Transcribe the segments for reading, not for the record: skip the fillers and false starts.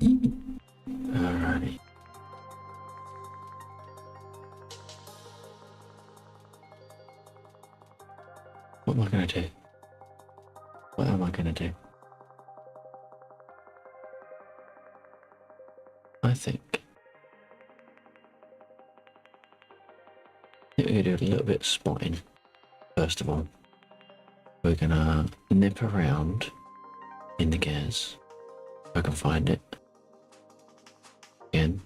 Alrighty. What am I gonna do? What am I gonna do? I think we're gonna do a little bit of spotting. First of all, we're gonna nip around in the gas. If I can find it again.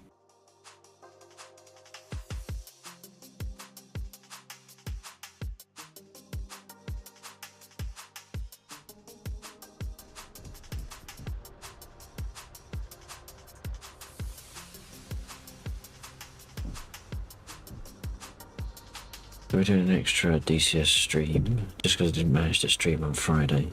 So we're doing an extra DCS stream just because I didn't manage to stream on Friday.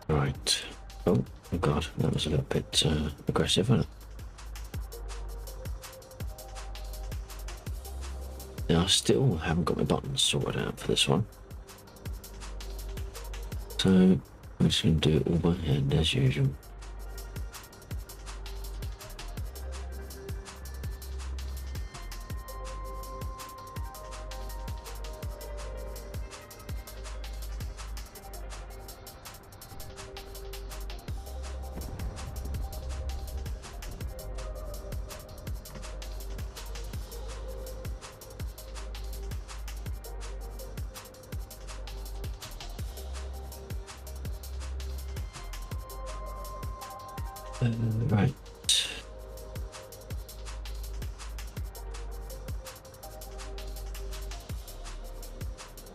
Right. Oh god, that was a little bit aggressive, wasn't it? Now, I still haven't got my buttons sorted out for this one. So, I'm just going to do it all by hand as usual. Right.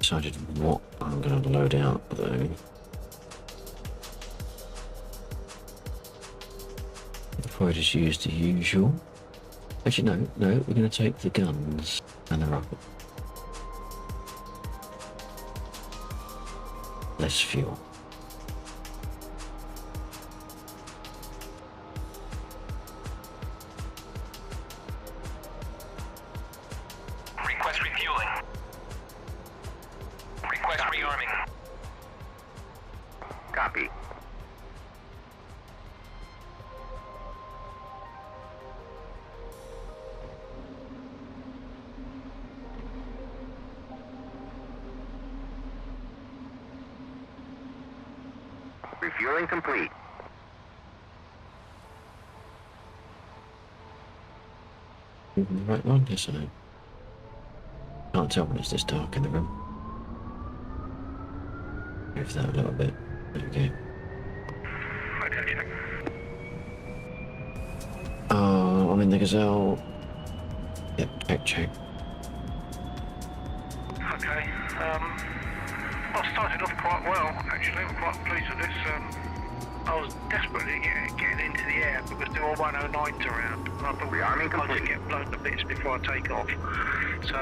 Decided what I'm going to load out though. I'll probably just use the usual. Actually, no, we're going to take the guns and the rocket. Less fuel. Refueling complete. Right one, yes I know. Can't tell when it's this dark in the room. Move that a little bit. There we go. Okay, check. I'm in the Gazelle. Yep, check. Okay, I started off quite well, actually. I'm quite pleased with this. I was desperately getting into the air because there were 109s around. And I thought I should get blown to bits before I take off. So,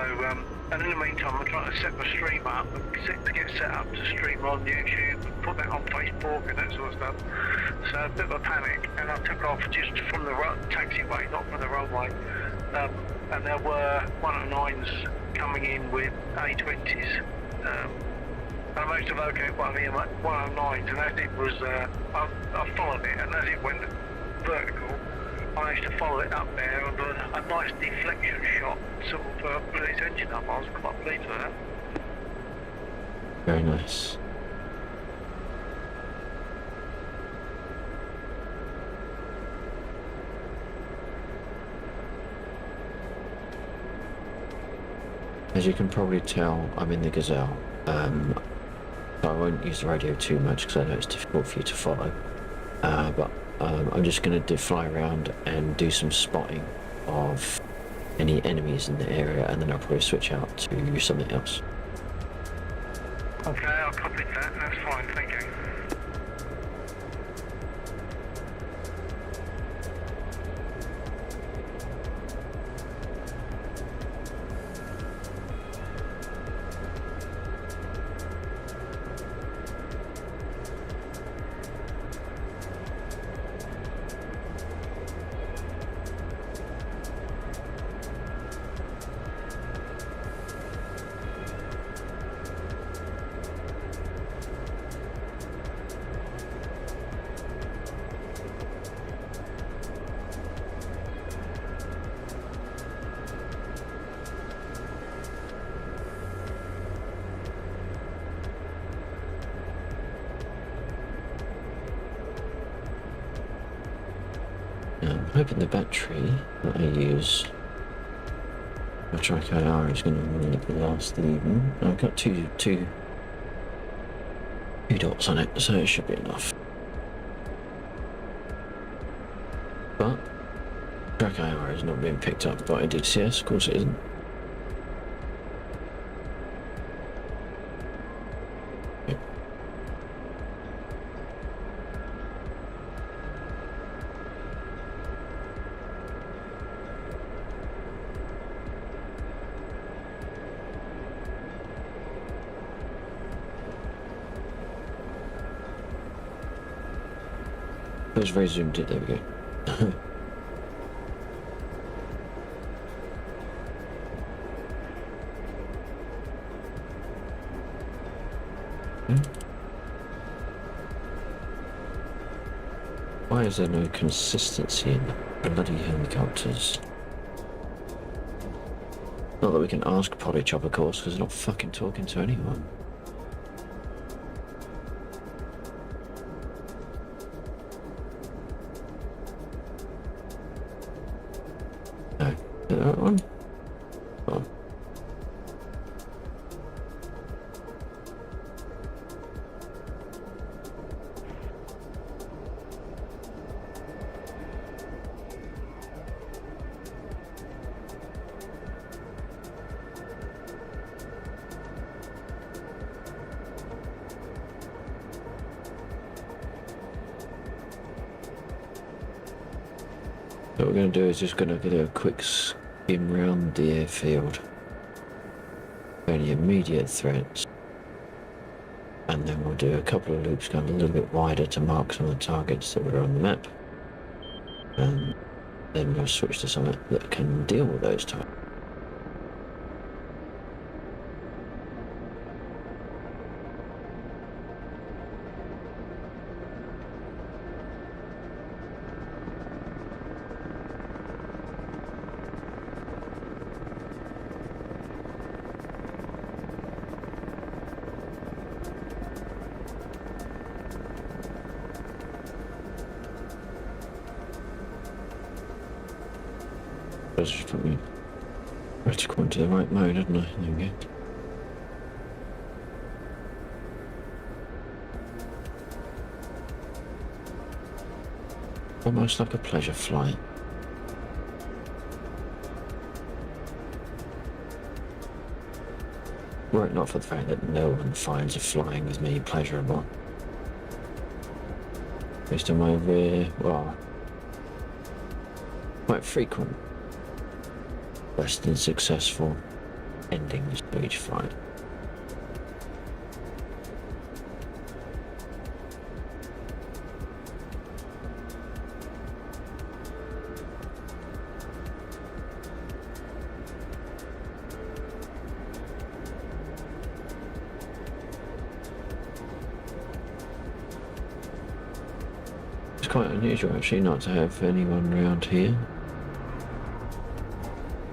and in the meantime, I'm trying to set my stream up and to get set up to stream on YouTube and put that on Facebook and that sort of stuff. So a bit of a panic, and I took off just from the taxiway, not from the runway. And there were 109s coming in with A20s. I managed to locate one of the 109s, and as it was, I followed it, and as it went vertical, I managed to follow it up there and a nice deflection shot, sort of blew its engine up. I was quite pleased with that. Very nice. As you can probably tell, I'm in the Gazelle. So I won't use the radio too much because I know it's difficult for you to follow. But I'm just going to fly around and do some spotting of any enemies in the area, and then I'll probably switch out to something else. Okay, I'll copy that. That's fine, thank you. hoping the battery that I use my track IR is going to last the evening. I've got two dots on it, so it should be enough. But track IR is not being picked up by DCS, of course it isn't. Yep. That was very zoomed in, there we go. Why is there no consistency in the bloody helicopters? Not that we can ask Polychop, of course, because they're not fucking talking to anyone. No. That one? Oh. What we're going to do is just going to do a quick skim round the airfield. Any immediate threats. And then we'll do a couple of loops going a little bit wider to mark some of the targets that were on the map. And then we'll switch to something that can deal with those targets. I just put me reticle into the right mode, hadn't I? There we go. Almost like a pleasure flight. Were it not for the fact that no one finds flying as me pleasurable. Based on my rear, well, quite frequent less than successful endings to each flight. It's quite unusual actually not to have anyone around here.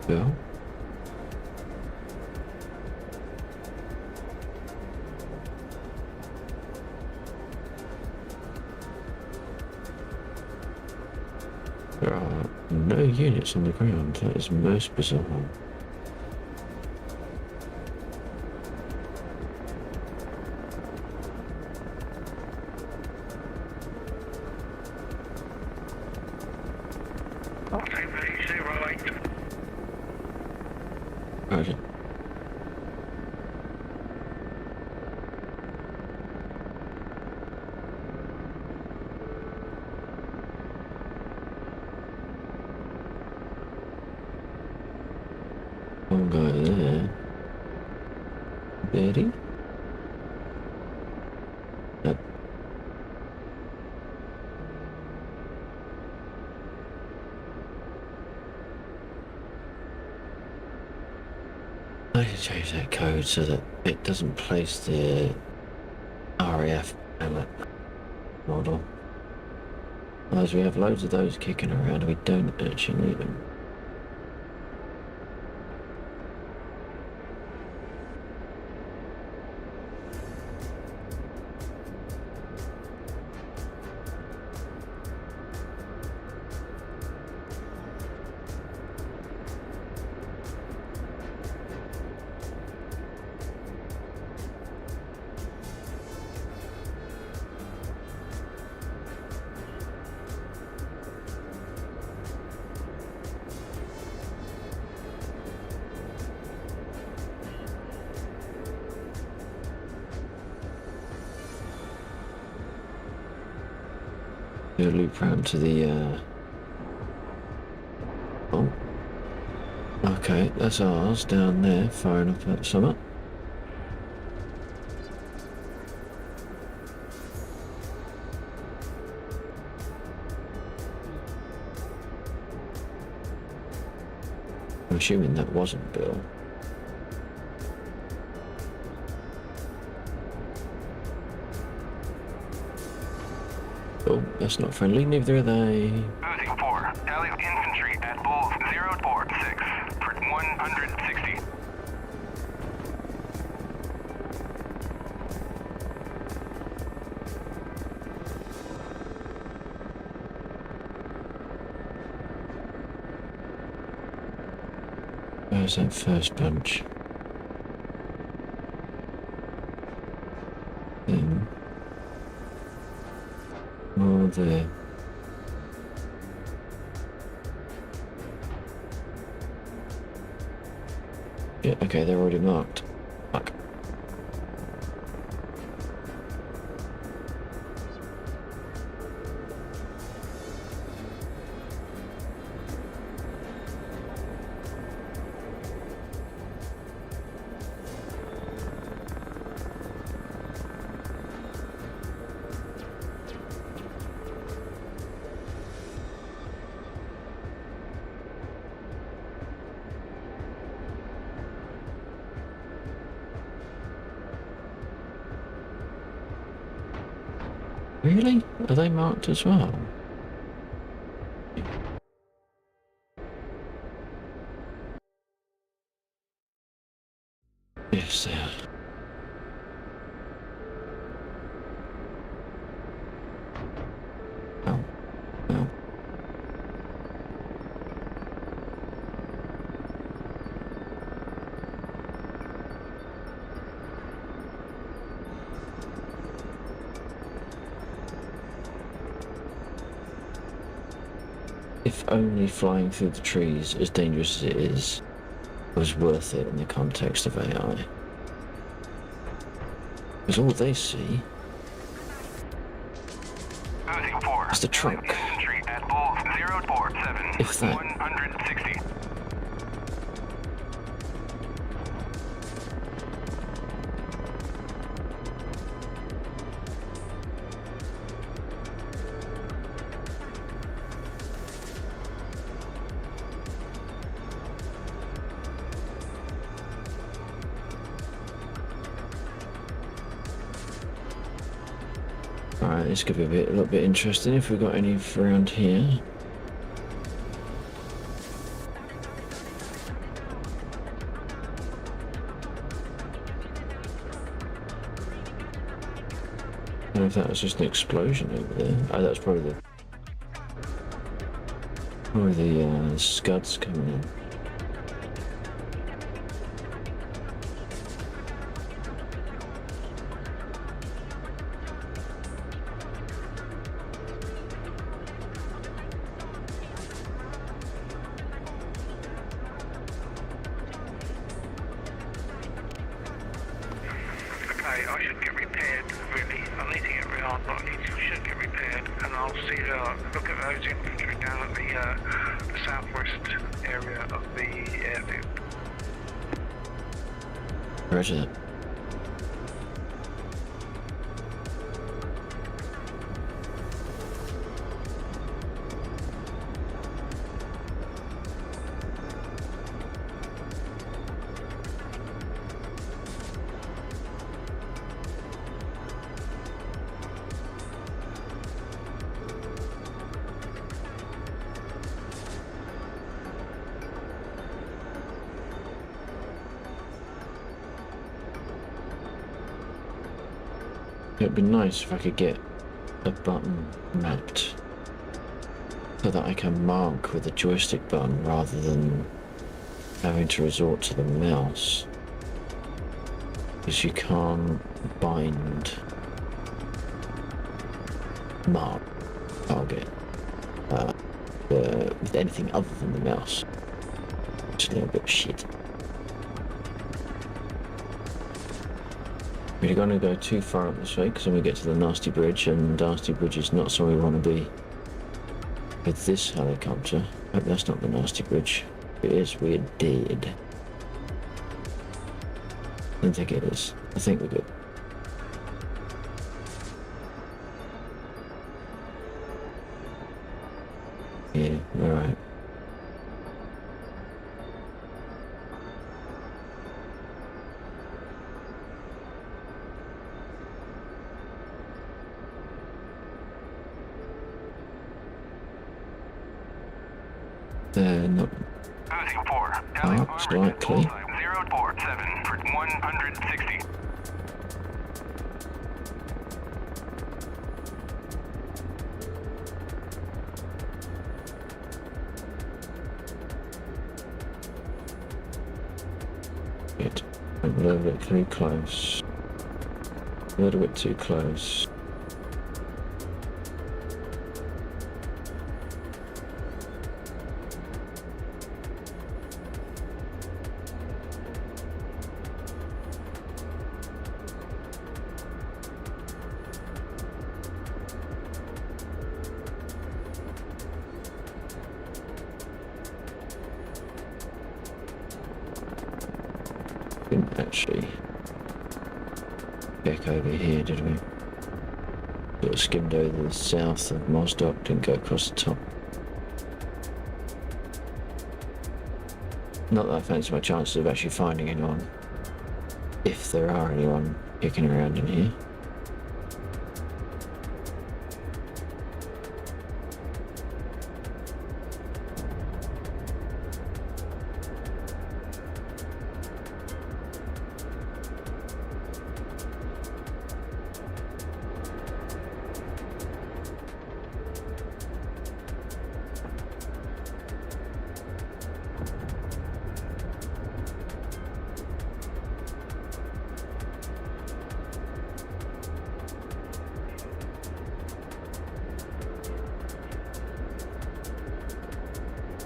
Well, there are no units on the ground. That is most bizarre. TV08. Roger. One guy there. Betty? Yep. I can change that code so that it doesn't place the RAF pallet model. Otherwise we have loads of those kicking around and we don't actually need them. Do a loop round to the, oh. Okay, that's ours down there, firing up at summit. I'm assuming that wasn't Bill. Oh, that's not friendly, neither are they. Passing 4, Allied infantry at Bull 046 for 160. Where's that first bunch? Oh, there. Yeah, okay, they're already marked. Fuck. Really? Are they marked as well? Yes, they are. Oh. Oh. If only flying through the trees, as dangerous as it is, was worth it in the context of AI. Because all they see Passing 4, is the truck. Allied infantry at Bull 047 If that. 160. Alright, this could be a little bit interesting if we've got any around here. I don't know if that was just an explosion over there. Oh, that's probably the scuds coming in. Okay, I should get repaired, really. I need to get rearmed, but should get repaired, and I'll see, look at those infantry down at the southwest area of the airfield. Roger that. It'd be nice if I could get a button mapped so that I can mark with a joystick button rather than having to resort to the mouse. Because you can't bind mark target with anything other than the mouse. It's a little bit of shit. We're going to go too far up this way because then we get to the nasty bridge, and nasty bridge is not somewhere we want to be. with this helicopter. Hope that's not the nasty bridge. If it is, we're dead. I don't think it is. I think we're good. Yeah, alright. Not Losing 4. Tally Oh, armored at slightly. bullseye 047 for 160. it. A little bit too close. A little bit too close. Didn't actually check over here, did we? Sort of skimmed over the south of Mosdock, didn't go across the top. Not that I fancy my chances of actually finding anyone, if there are anyone kicking around in here.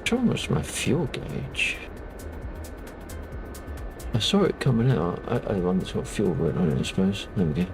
How much my fuel gauge? I saw it coming out. I one that's got fuel written on it, I suppose. There we go.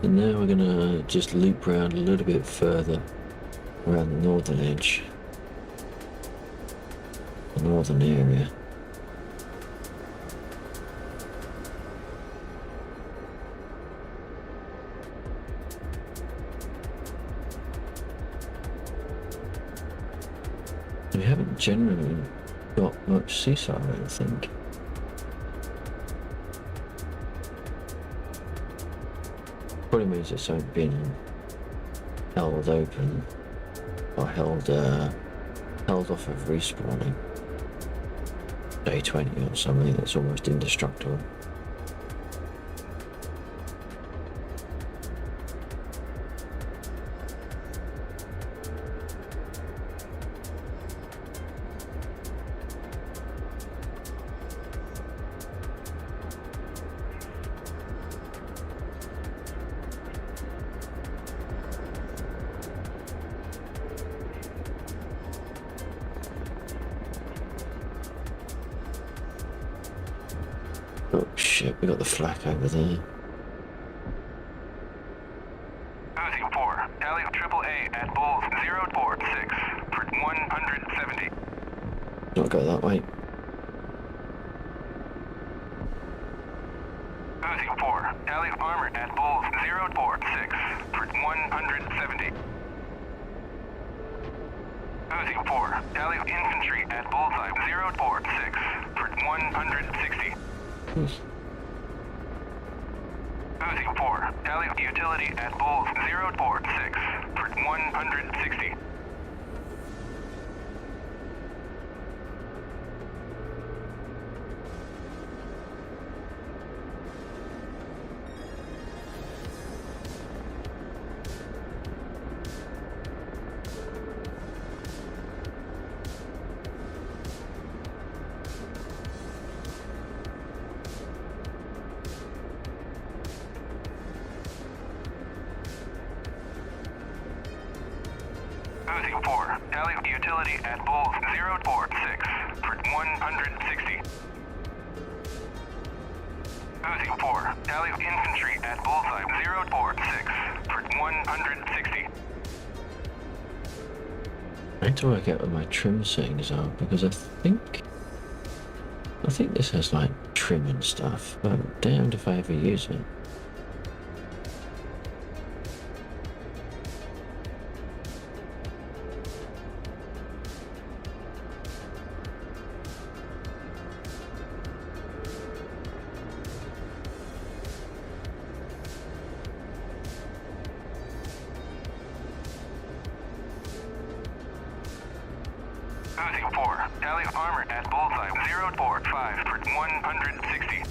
And now we're gonna just loop around a little bit further around the northern edge, the northern area. We haven't generally got much seaside, I don't think. Probably means it's not been held open or held off of respawning. Day 20 or something that's almost indestructible. Oh shit, we got the flak over there. Losing 4. Tally AAA at Bulls 046 for 170. Not go that way. Losing 4. Tally armor at Bulls 046 for 170. Losing 4. Tally infantry at Bullseye 046 for 160. Yes. Losing 4. Tally utility at Bulls 046 for 160. Uzi 4, tally utility at Bulls 046 for 160. Uzi 4, tally infantry at Bullseye 046 for 160. I need to work out what my trim settings are because I think this has like trim and stuff, but I'm damned if I ever use it. Uzi 4, tally armor at Bullseye 045 for 160.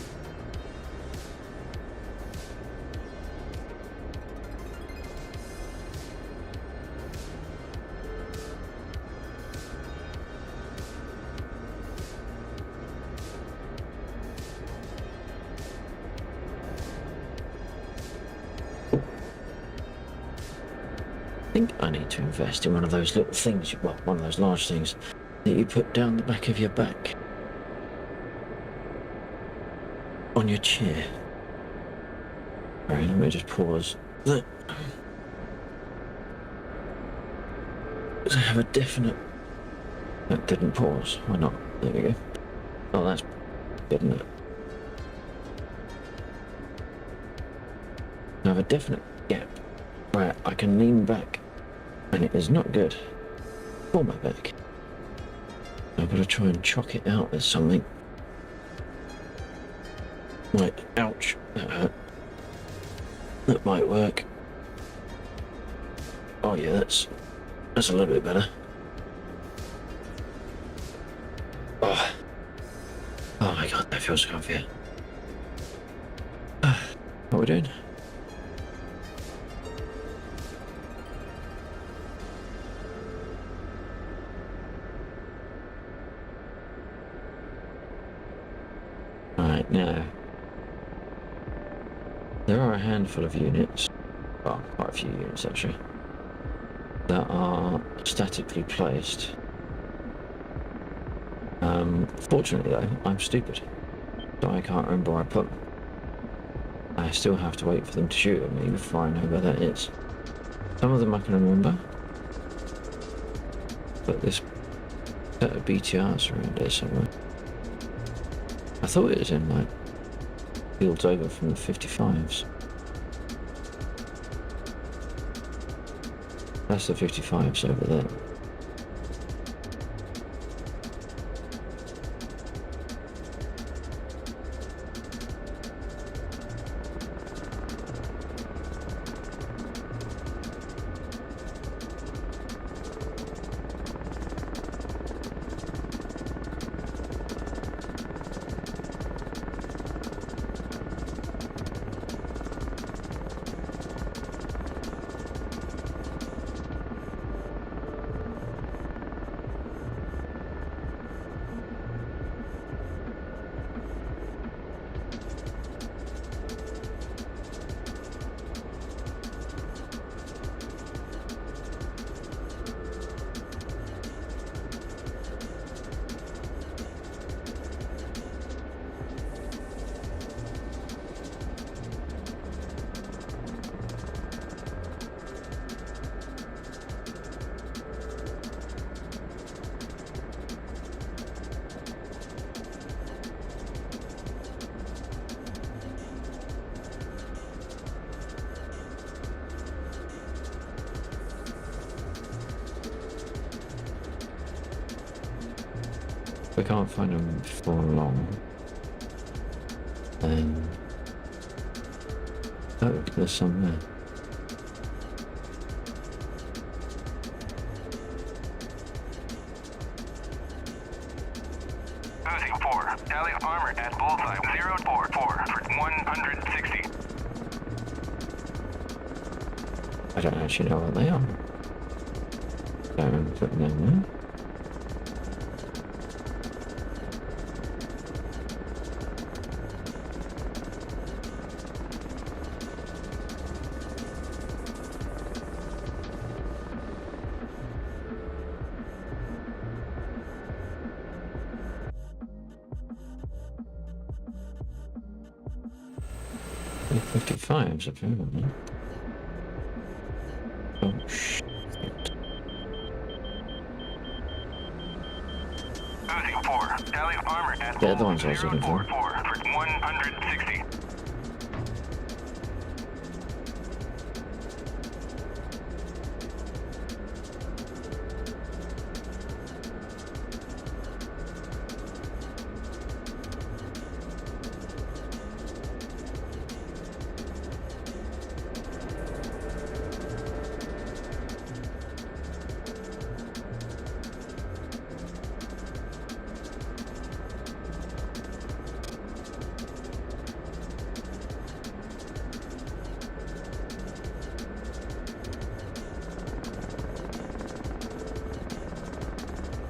I think I need to invest in one of those little things, well, one of those large things that you put down the back of your back on your chair. Alright, let me just pause. Because I have a definite... That didn't pause. Why not? There we go. Oh, that's good, isn't it? I have a definite gap where I can lean back, and it is not good for my back. I've got to try and chock it out with something. Right, ouch, that hurt. That might work. Oh yeah, that's a little bit better. Oh my god, that feels comfy. What are we doing? Right, now, there are a handful of units, well, quite a few units actually, that are statically placed. Fortunately though, I'm stupid, so I can't remember where I put them. I still have to wait for them to shoot at me before I know where that is. Some of them I can remember, but this set of BTRs around there somewhere. I thought it was in like fields over from the 55s. That's the 55s over there. We can't find them before long. Then... oh, there's some there. Uzi 4, tally armor at Bullseye 044 for 160. I don't actually know what they are. Don't remember putting them there. 55s apparently. Oh shit. Uzi 4, tally of armor at They're the Bull ones I was looking for. 044 for 160.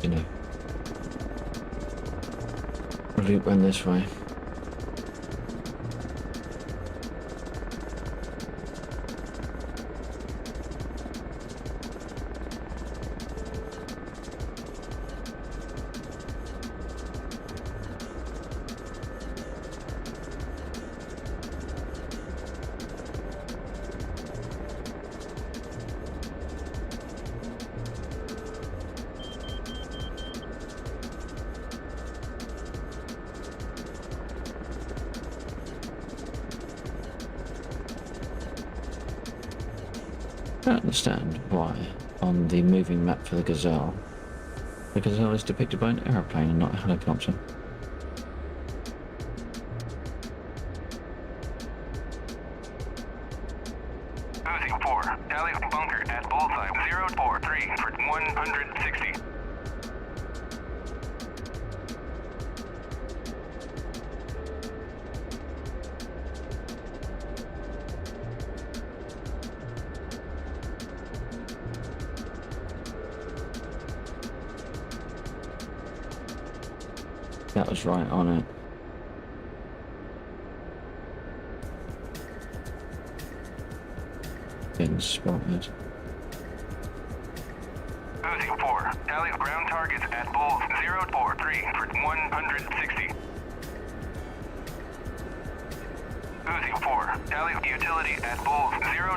You know. The loop went this way. I don't understand why, on the moving map for the Gazelle is depicted by an aeroplane and not a helicopter. Uzi 4, tally of bunker at Bullseye 043 for 160. That was right on it. Getting spotted. Uzi 4, tally of ground targets at Bulls 043 for 160. Uzi 4, tally of utility at Bulls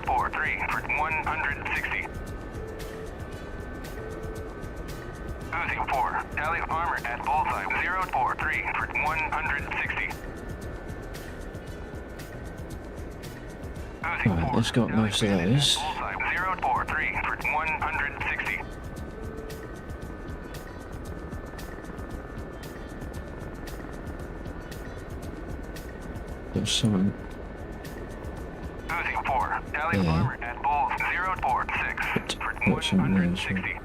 043 for 160. Uzi 4, tally of armor at Bullseye 043 for 160. Uzi Alright, 4, let's got tally most of bandit at those. Bullseye 043 for 160. There's someone. Uzi 4, tally of Yeah. armor at Bulls 046 for What's in there, 160.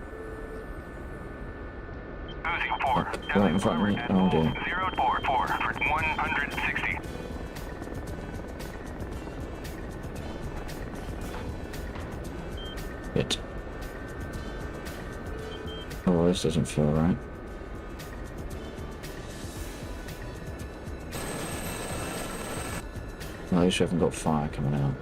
Uzi 4, Fuck, tally right in of front of armor me. at Oh Bulls dear. 044 for 160. Shit. Oh, this doesn't feel right. At least we haven't got fire coming out.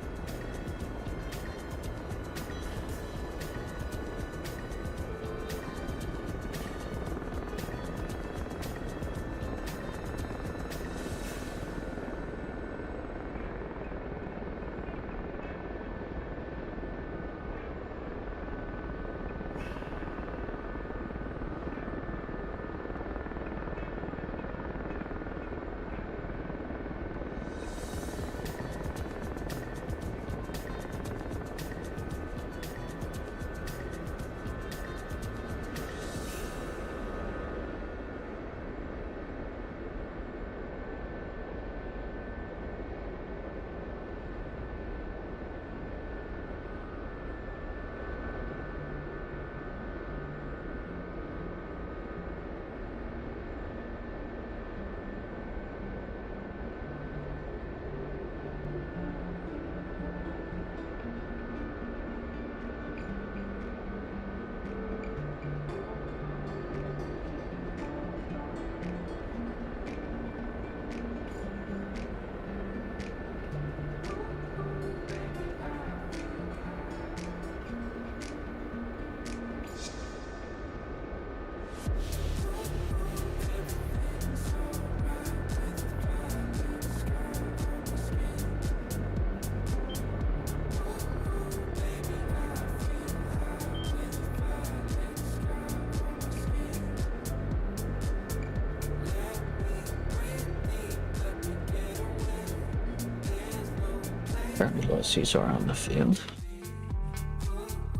Apparently lots of seats are out in the field.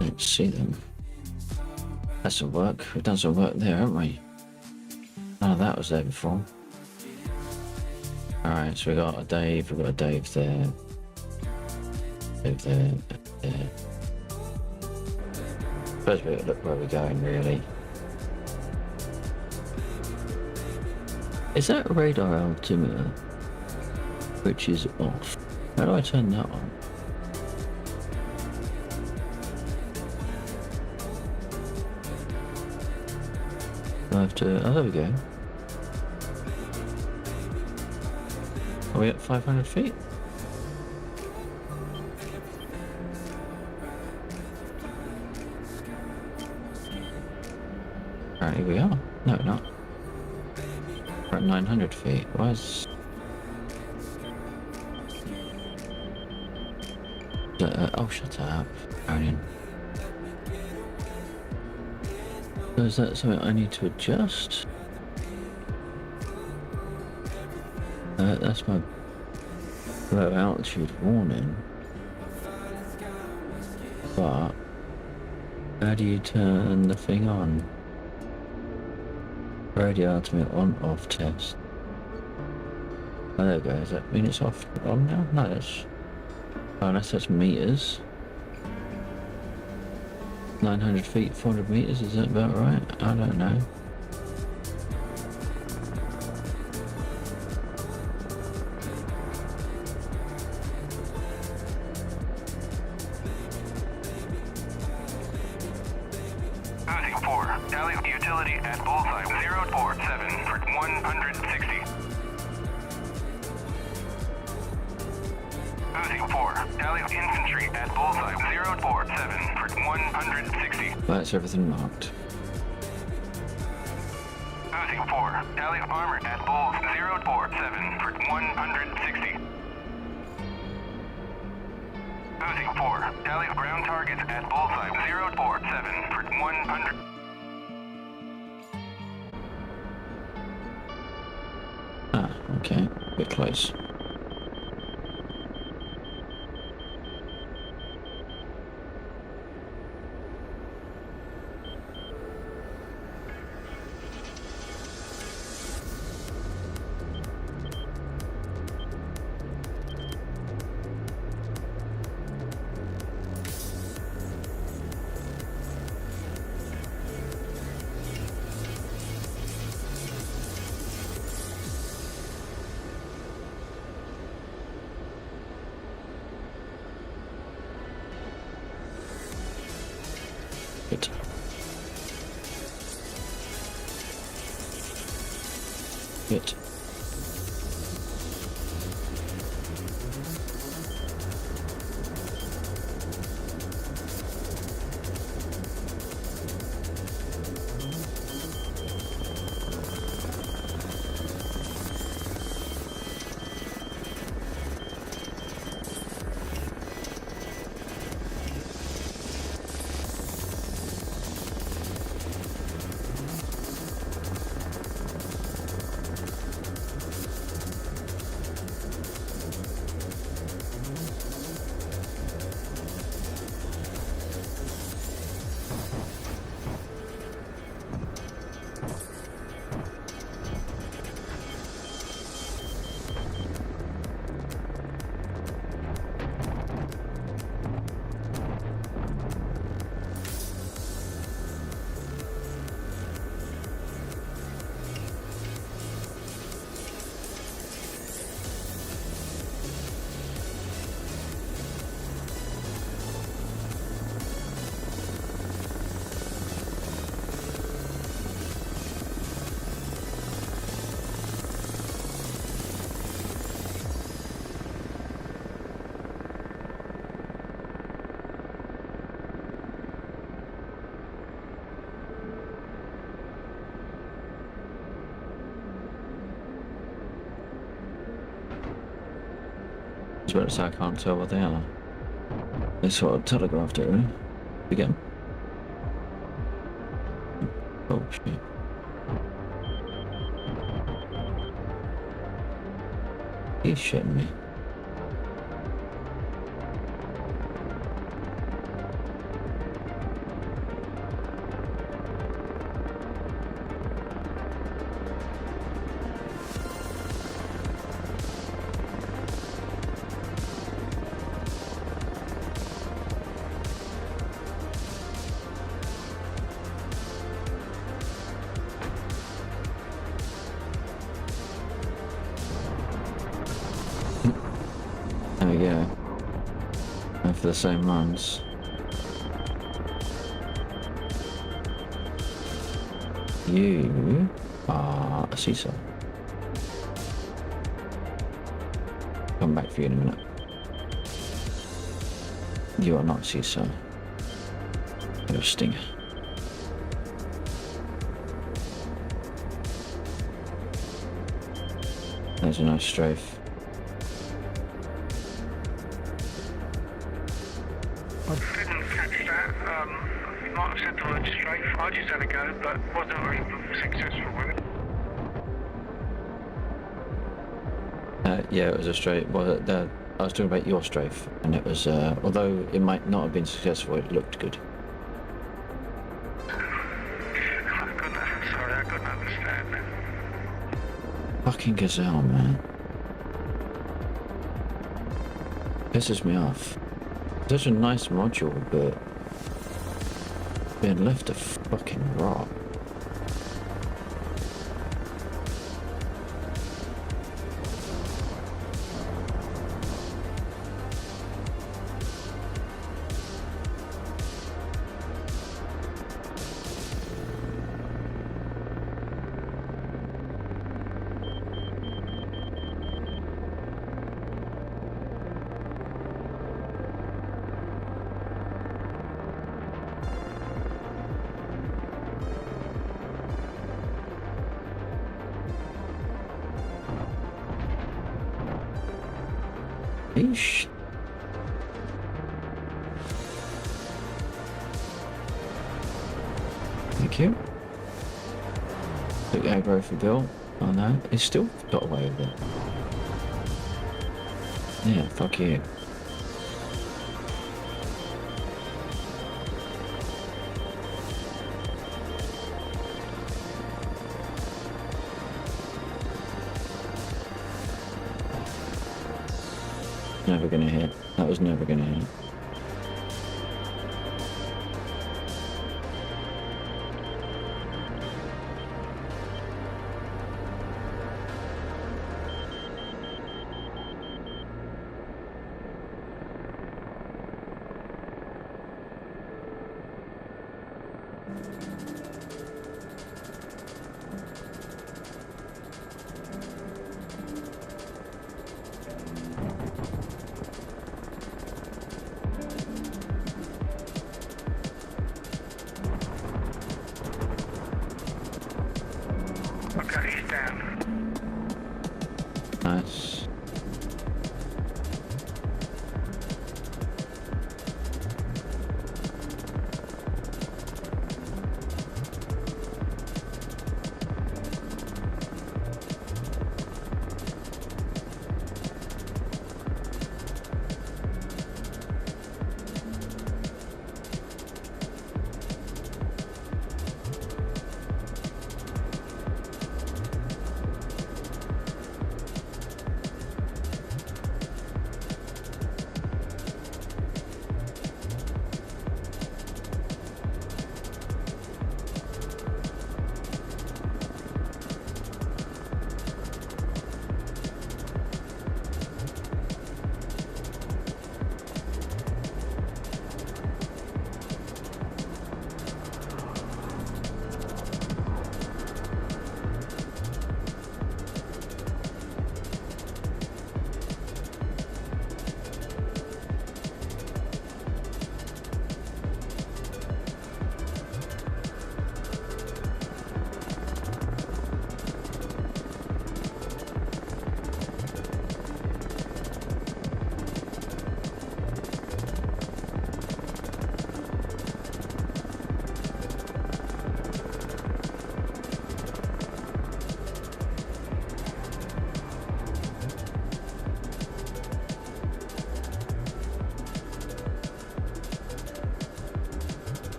Don't see them. That's some work. We've done some work there, haven't we? None of that was there before. Alright, so we got a Dave there. Dave there, there. First we look where we're going, really. Is that radar altimeter which is off? How do I turn that on? I have to. Oh, there we go. Are we at 500 feet? Alright, here we are. No, we're not. We're at 900 feet. Why is... oh, shut up. Aaron. So is that something I need to adjust? That's my low altitude warning. But how do you turn the thing on? Radio ultimate on off test. Oh, there we go. Does that mean it's off on now? No, that's... oh, unless that's meters. 900 feet, 400 meters, is that about right? I don't know. Losing 4. Tally utility at bullseye 047 for 160. Losing 4. Tally infantry at bullseye 047 for 160. That's everything marked. Losing 4. Tally armor at bulls 047 for 160. Losing 4. Tally ground targets at bullseye 047 for 100. Ah, okay. Bit close. Good. Good. So I can't tell what they are. They sort of telegraphed it, really. Again. Oh shit. He's shitting me. There we go. And for the same runs. You are a seesaw. Come back for you in a minute. You are not a seesaw. You're a stinger. There's a nice strafe. I didn't catch that. You might have said the word strafe. I just had a go, but wasn't very successful with it. Yeah, it was a strafe. Well, I was talking about your strafe, and it was, although it might not have been successful, it looked good. Sorry, I couldn't understand that. Fucking gazelle, man. Pisses me off. Such a nice module, but being left to fucking rot. Eesh. Thank you. Took aggro for Bill. Oh no, he's still got away with it. Yeah, fuck you. Never gonna hit. That was never gonna hit. Okay, he's down. Nice.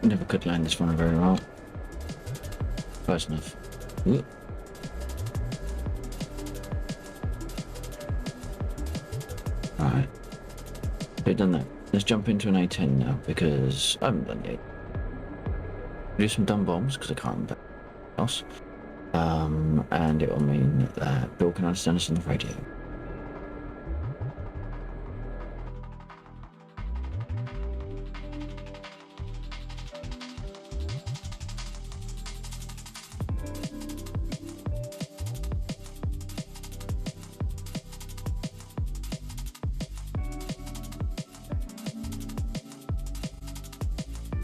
Never could land this one very well. Close enough. Ooh. Alright. We've done that. Let's jump into an A10 now, because I haven't done the A10. Do some dumb bombs, because I can't remember else. And it will mean that Bill can understand us on the radio.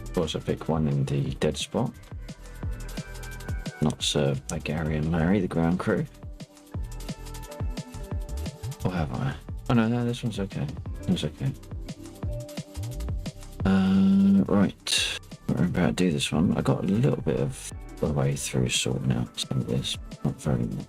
Of course, I pick one in the dead spot. Not served by Gary and Larry, the ground crew. Or have I? Oh no, this one's okay. It's okay. Right. We're about to do this one. I got a little bit of the way through sorting out some of this. Not very much.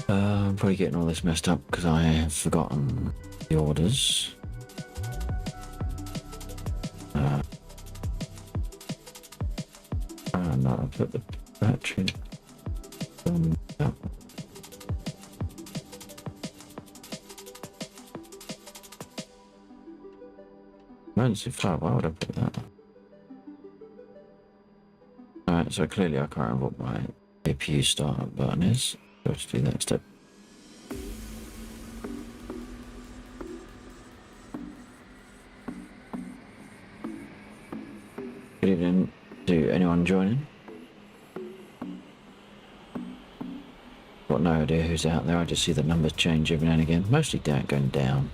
I'm probably getting all this messed up because I have forgotten the orders. No, I put the battery up. Emergency fire, why would I put that? Alright, so clearly I can't remember what my APU startup button is. Go to do that step. Good evening to anyone joining. Got no idea who's out there, I just see the numbers change every now and again. Mostly going down.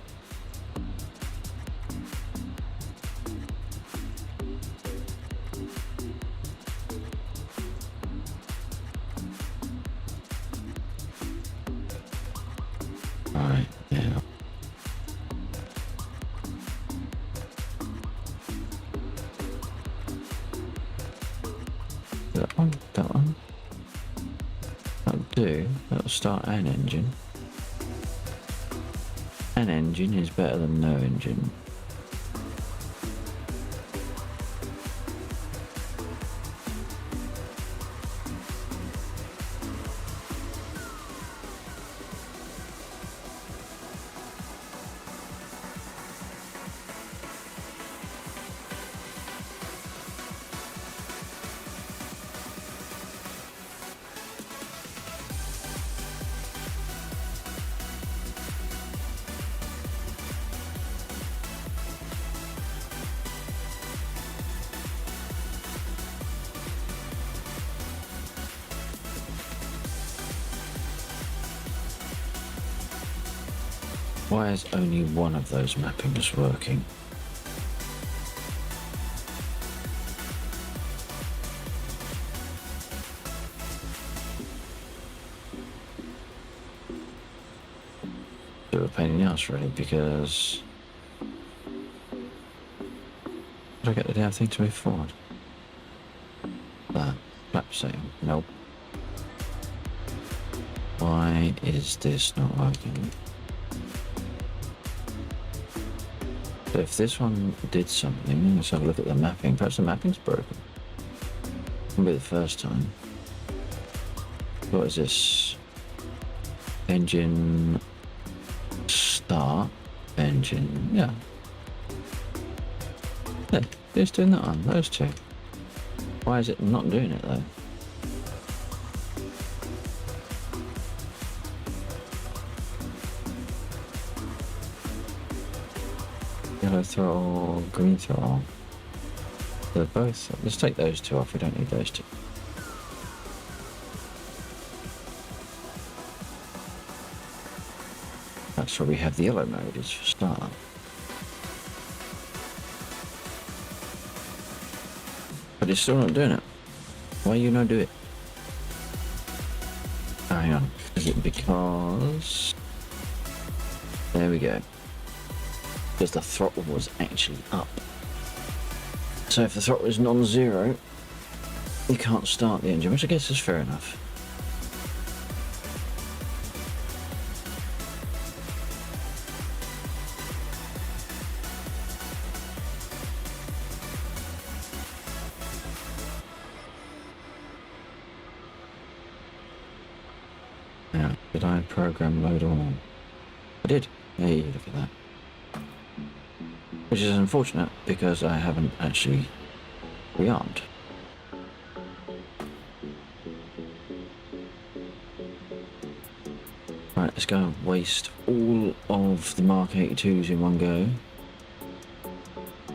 Alright, yeah. That one, that one. That'll do. That'll start an engine. An engine is better than no engine. Why is only one of those mappings working? Bit of a pain in the ass really, because how do I get the damn thing to move forward? That flap setting, nope. Why is this not working? So if this one did something, let's have a look at the mapping. Perhaps the mapping's broken. Won't be the first time. What is this? Engine start. Engine, yeah. Yeah, who's doing that on? Those two. Why is it not doing it though? Yellow throttle, green throttle. They're both. Let's take those two off. We don't need those two. That's where we have the yellow mode, is for start. But it's still not doing it. Why you not do it? Oh, hang on. Is it because... There we go. Because the throttle was actually up. So if the throttle is non-zero, you can't start the engine, which I guess is fair enough. Now, did I program load on? I did. Hey, look at that. Which is unfortunate because I haven't actually rearmed. Right, let's go and waste all of the Mark 82s in one go.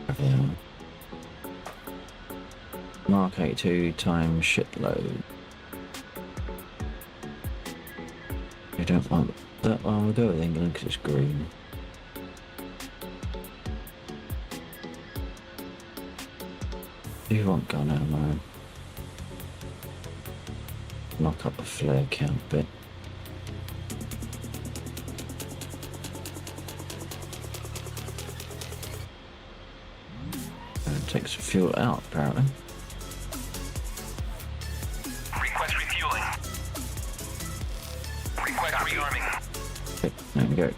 There they are. Mark 82 times shitload. I don't want that one. We'll go with England because it's green. Do you want gun ammo? Knock up the flare count bit. And take some fuel out, apparently. Request refueling. Request rearming. Okay, there we go.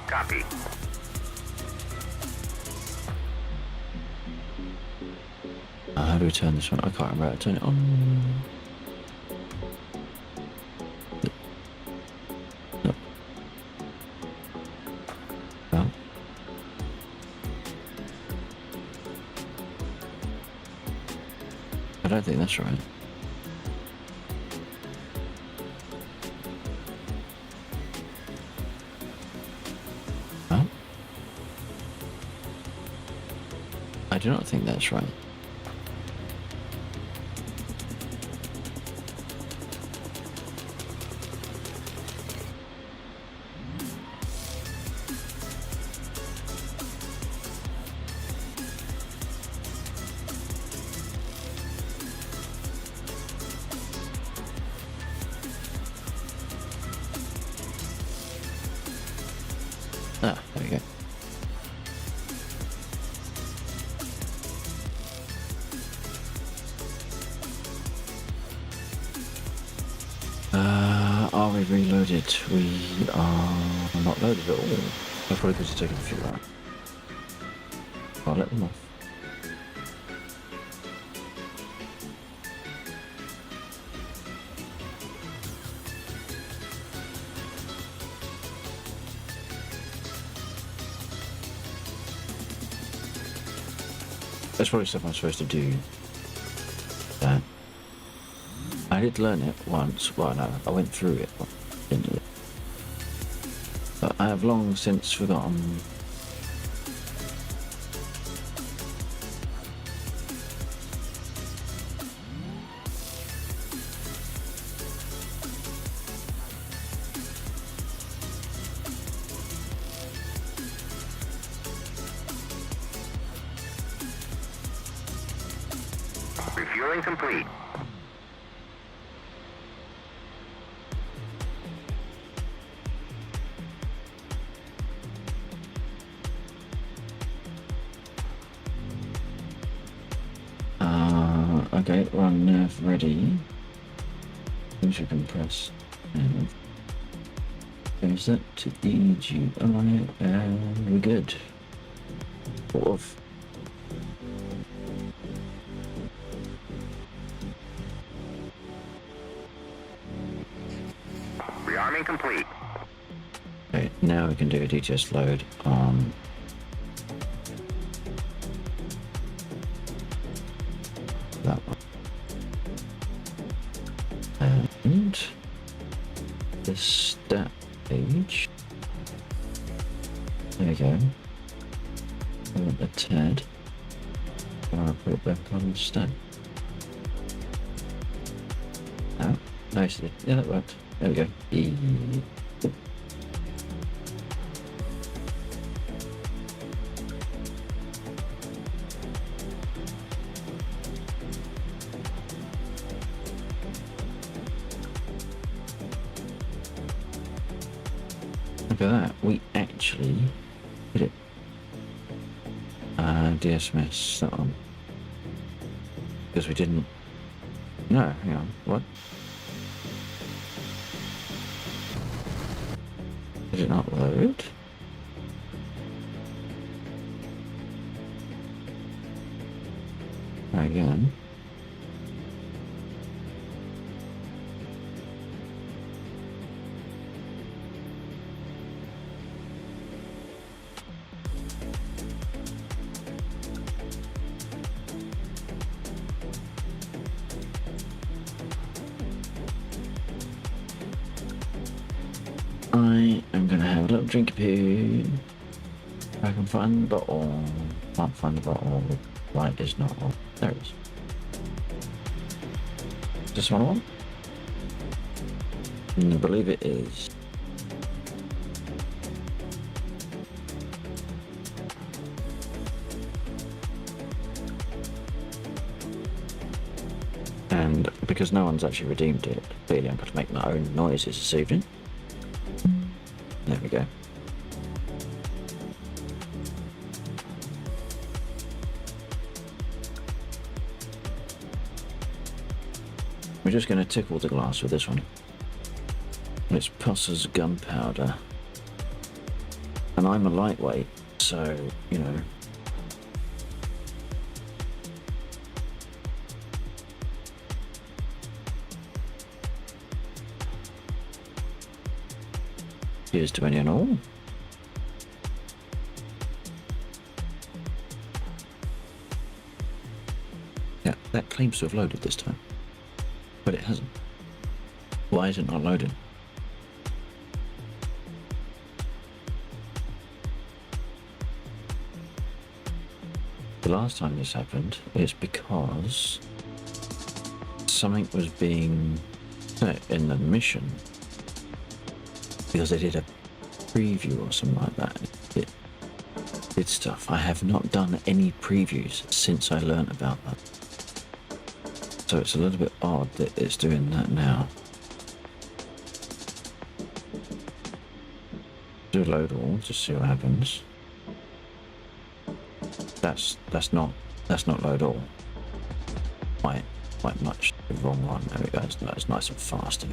Copy. How do we turn this one? I can't remember how to turn it on. No. No. I don't think that's right. No. I do not think that's right. Ah, there we go. Are we reloaded? We are not loaded at all. I probably could have taken a few out. I'll let them off. That's probably stuff I'm supposed to do. That. I did learn it once. Well, no, I went through it. Didn't I? But I have long since forgotten. Refueling complete. Okay, run nerve ready. Things you can press. And goes that to EGI, and we're good. Sort of. Rearming complete. Okay, now we can do a DCS load on that one. And the stat page. There we go. I want the TED. I'll put it back on the stat. Oh, nicely. Yeah, that worked. There we go. Look at that. We actually did it. DSMS, that one. Because we didn't... No, hang on. What? Did it not load? Try again. I am gonna have a little drink of poo. I can find the bottle. Can't find the bottle. Light is not on. There it is. This one on? I believe it is. And because no one's actually redeemed it, clearly I'm going to make my own noises this evening. There we go. We're just going to tickle the glass with this one. It's Pusser's gunpowder. And I'm a lightweight, so, you know. Here's to any and all. Yeah, that claims to have loaded this time. But it hasn't. Why is it not loading? The last time this happened, it's because something was being set in the mission. Because they did a preview or something like that. It did stuff. I have not done any previews since I learnt about that. So it's a little bit odd that it's doing that now. Do load all, just see what happens. That's not load all. Quite much the wrong one. There we go. It's nice and fast.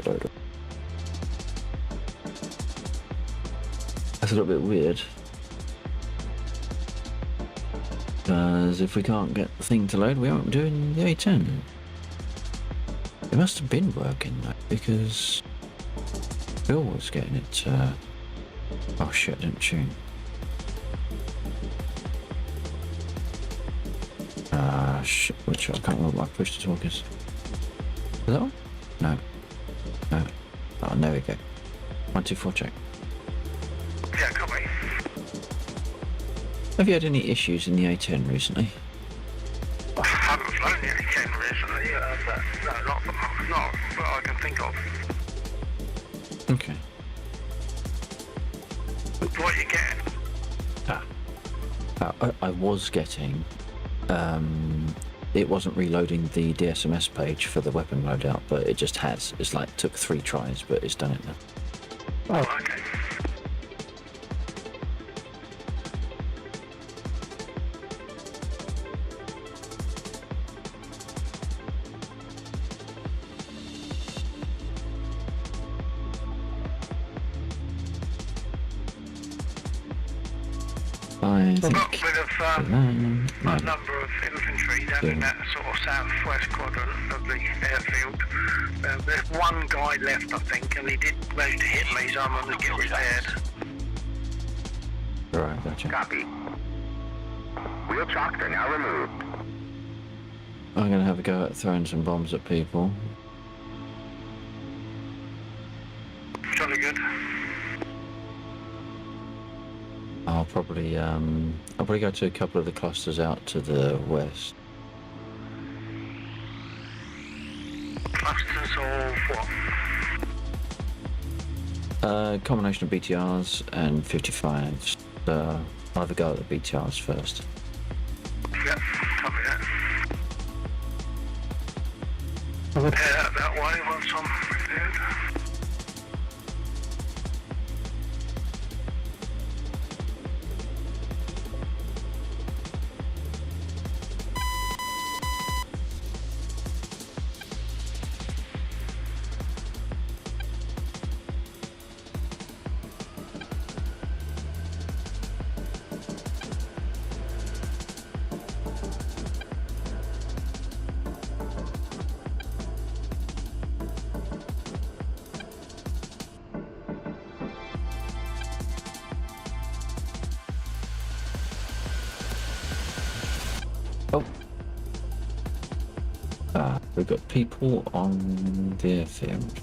Load all. That's a little bit weird. Because if we can't get the thing to load, we aren't doing the A10. It must have been working though, because Bill was getting it. Oh shit, I didn't tune. Shit, which I can't remember what my push to talk is. Is that one? No. No. Oh, there we go. 1, 2, 4, check. Yeah, copy. Have you had any issues in the A10 recently? I haven't flown the A10 recently, but no, not that I can think of. Okay. What are you getting? I was getting... it wasn't reloading the DSMS page for the weapon loadout, but it just has. It's like took 3 tries, but it's done it now. Oh, okay. I I've think... got rid of a number of infantry down in that sort of southwest quadrant of the airfield. There's one guy left, I think, and he did manage to hit me, so I'm going to get repaired. Alright, gotcha. Copy. Wheel chocks are now removed. I'm going to have a go at throwing some bombs at people. Jolly good. I'll probably go to a couple of the clusters out to the west. Clusters of what? Combination of BTRs and 55s. I'll have a go at the BTRs first. Yep, copy that. I'll head out that way once I'm repaired. Oh. We've got people on the airfield.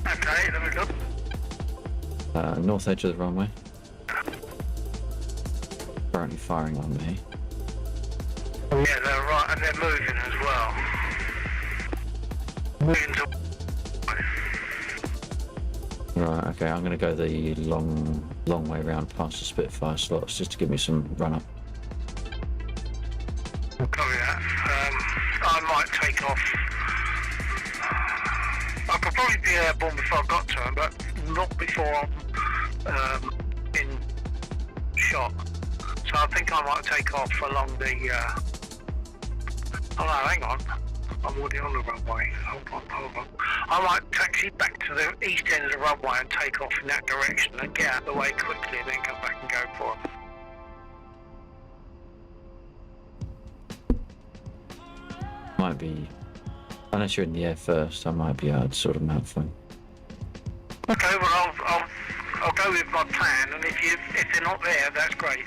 Okay, let me look. North edge of the runway. Currently firing on me. Yeah, they're right, and they're moving as well. Moving to... Right, okay, I'm gonna go the long way around past the Spitfire slots just to give me some run up. Copy that. I might take off. I could probably be airborne before I got to him, but not before I'm in shot. So I think I might take off along the... Oh no, hang on. I'm already on the runway. Hold on. I might taxi back to the east end of the runway and take off in that direction and get out of the way quickly and then come back and go for it. Might be, unless you're in the air first, I might be able to sort them out for you. Okay, well I'll go with my plan, and if they're not there, that's great.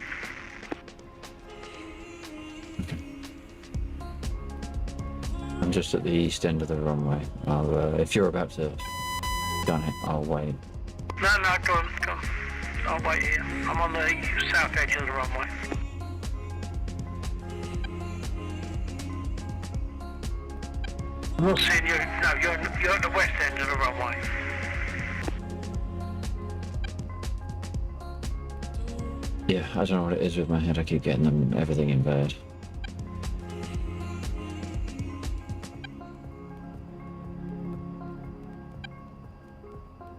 I'm just at the east end of the runway. If you're about to done it, I'll wait. No, go on. I'll wait here. I'm on the south edge of the runway. I'm not seeing you. No, you're at the west end of the runway. Yeah, I don't know what it is with my head. I keep getting everything in bed.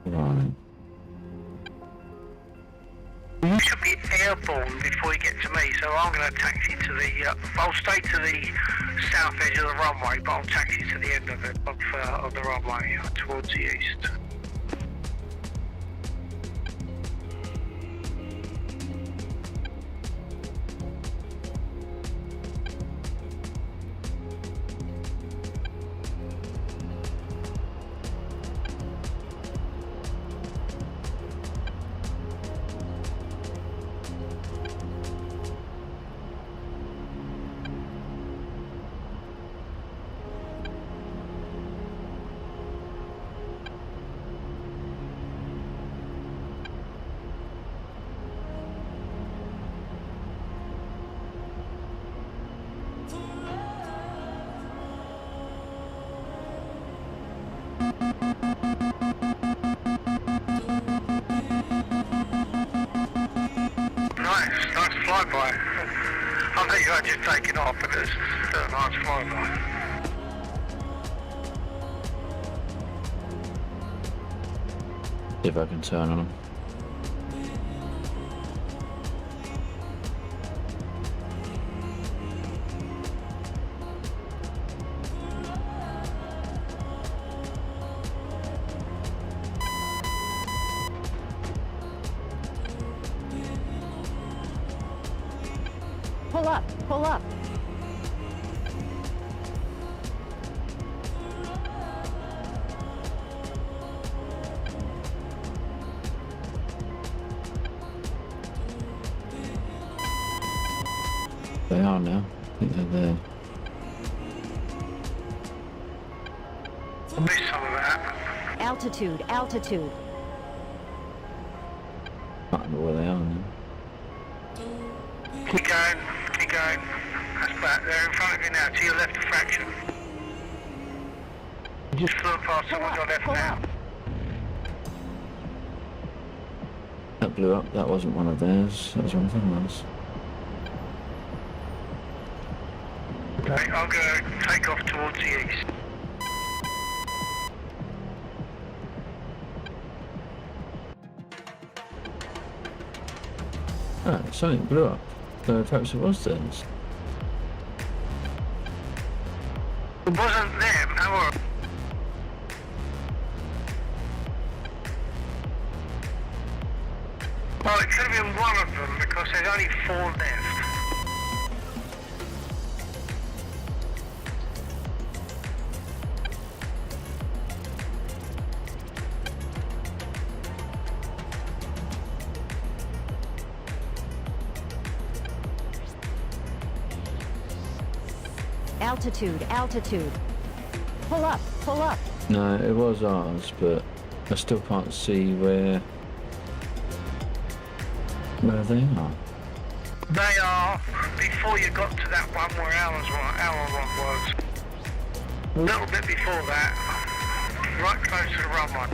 Right. You should be airborne before you get to me, so I'm going to taxi to the... I'll stay to the south edge of the runway, but I'll taxi to the end of it, of the runway, towards the east. Nice flyby. I think I just taken off, but it's still a nice flyby. See if I can turn on them. Pull up. They are now. I think they're there. I missed some of that. Altitude. Can't remember where they are now. Keep going. That's back. They're in front of you now, to your left a fraction. You just flew past someone on your left now. That blew up. That wasn't one of theirs. That was one of ours. Okay, I'm going to take off towards the east. Ah, something blew up. So perhaps it was theirs. It wasn't them, however. Well, it could have been one of them because there's only 4 left. Altitude, altitude. Pull up, pull up. No, it was ours, but I still can't see where they are. They are before you got to that one where our one was. A little bit before that, right close to the runway.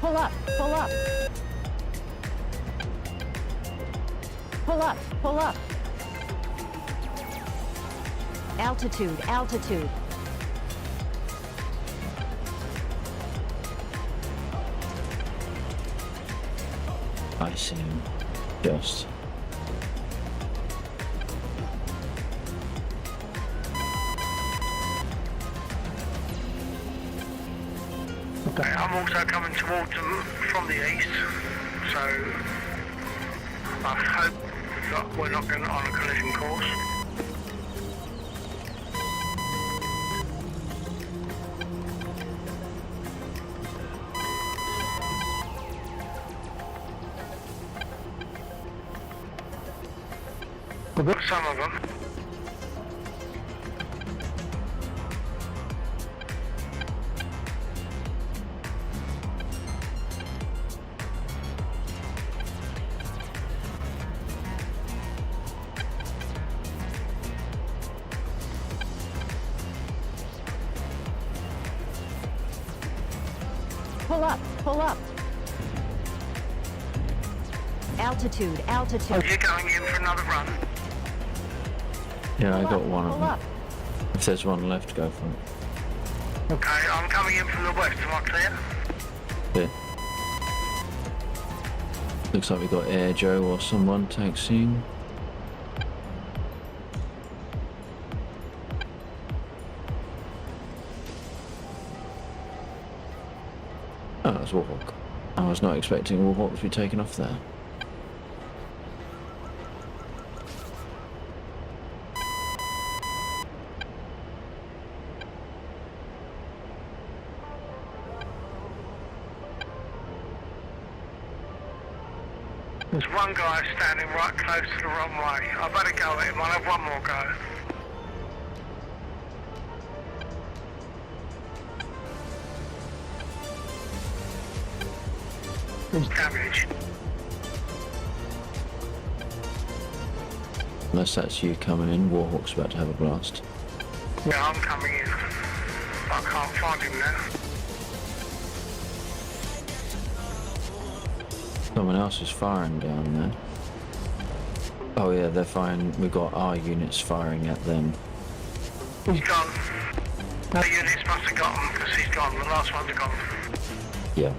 Pull up, pull up. Pull up, pull up. Altitude, altitude. I see him. Just. Okay, I'm also coming towards them from the east, so I hope that we're not going on a collision course. Some of them. Pull up, pull up. Altitude, altitude. You're going in for another run. Yeah, I Pull got up, one of pull them. up. If there's one left, go for it. Okay, I'm coming in from the west. Am I clear? Yeah. Looks like we got Air Joe or someone taxiing. Oh, that's Warhawk. I was not expecting Warhawk to be taken off there. There's one guy standing right close to the runway. I better go at him. I'll have one more go. He's damaged. Unless that's you coming in, Warhawk's about to have a blast. Yeah, I'm coming in. I can't find him now. Someone else is firing down there. Oh yeah, they're firing. We've got our units firing at them. He's gone. The units must have got him because he's gone. The last one's gone. Yeah.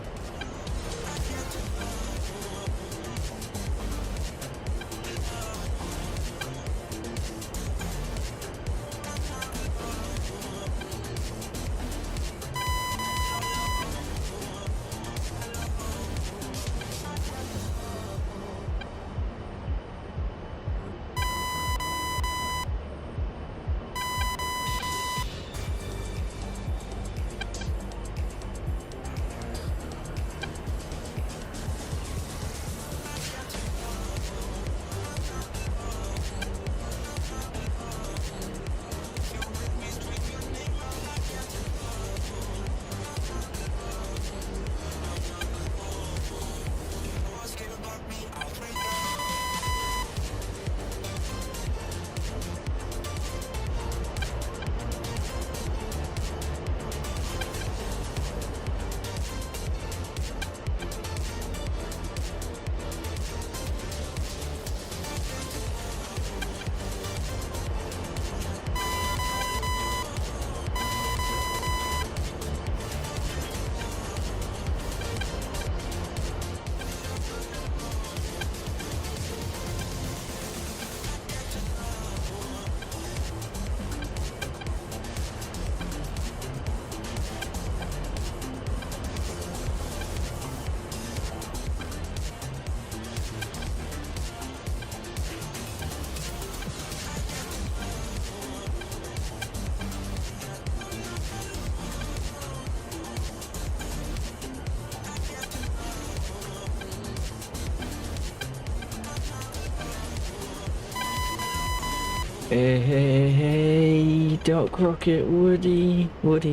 Hey, Doc Rocket, Woody,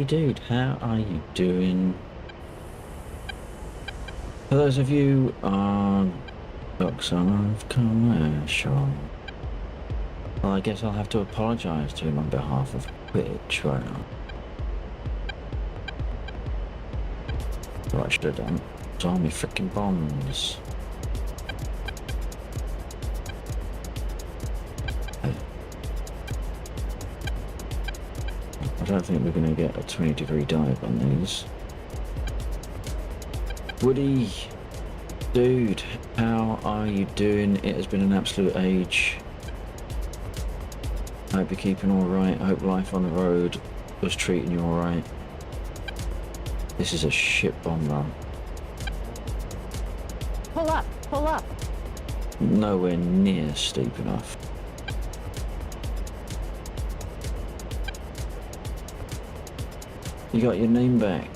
dude, how are you doing? For those of you on Doc Son of Commercial, well, I guess I'll have to apologise to him on behalf of Twitch right now. What I should have done was all my freaking bombs. I don't think we're going to get a 20-degree dive on these. Woody, dude, how are you doing? It has been an absolute age. I hope you're keeping alright. I hope life on the road was treating you alright. This is a shit bomb run. Pull up, pull up. Nowhere near steep enough. You got your name back.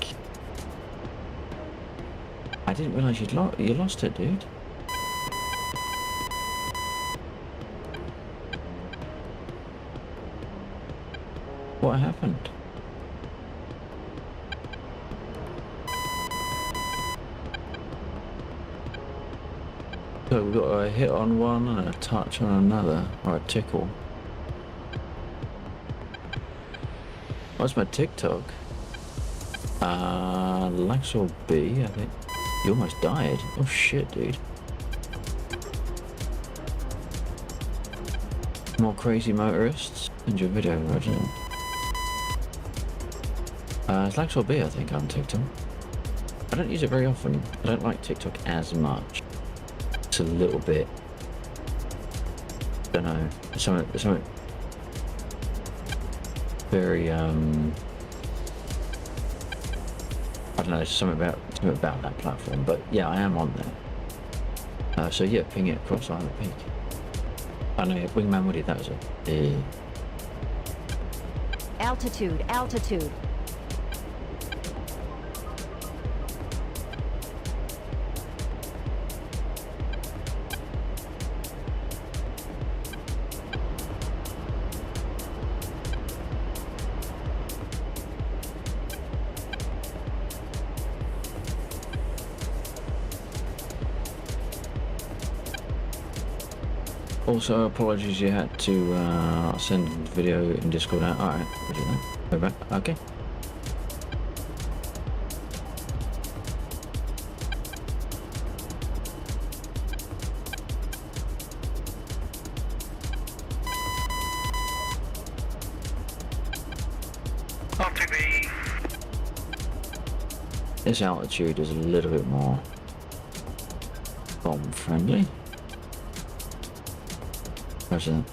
I didn't realise you lost it, dude. What happened? So we've got a hit on one and a touch on another, or a tickle. What's my TikTok? Laxor B, I think. You almost died. Oh shit, dude. More crazy motorists? Send your video, Roger. It's Laxor B, I think, on TikTok. I don't use it very often. I don't like TikTok as much. It's a little bit... I don't know. Something very, I don't know, there's something about that platform, but yeah, I am on there. So yeah, ping it across Island Peak. I know, Wingman Woody, that was a... Altitude, altitude. Also, apologies you had to send the video in Discord out. Alright, we'll do that. Over. Okay. RTB. This altitude is a little bit more bomb friendly. President.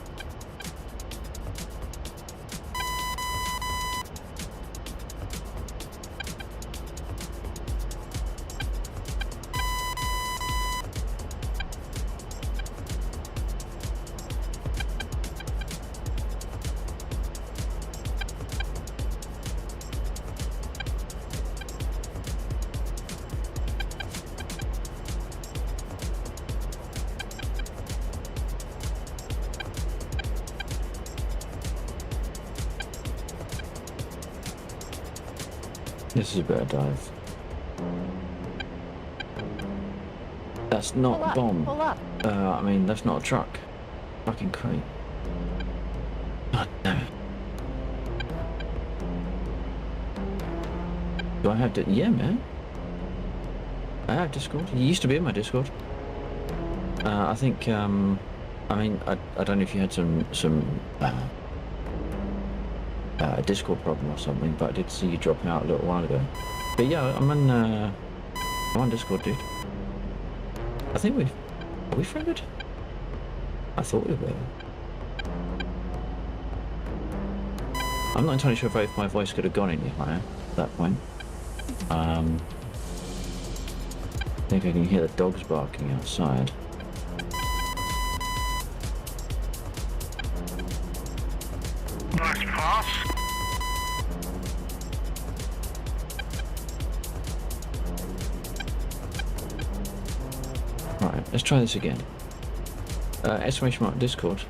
This is a better dive. That's not Pull up, bomb. pull up. I mean, that's not a truck. Fucking crate. God damn it. Do I have to? Yeah, man. I have Discord. You used to be in my Discord. I think. I mean, I don't know if you had some Discord problem or something, but I did see you drop out a little while ago. But yeah, I'm on Discord, dude. I think are we friended? I thought we were. I'm not entirely sure if my voice could have gone any higher at that point. I think I can hear the dogs barking outside. Nice pass. Right, let's try this again. Exclamation mark Discord.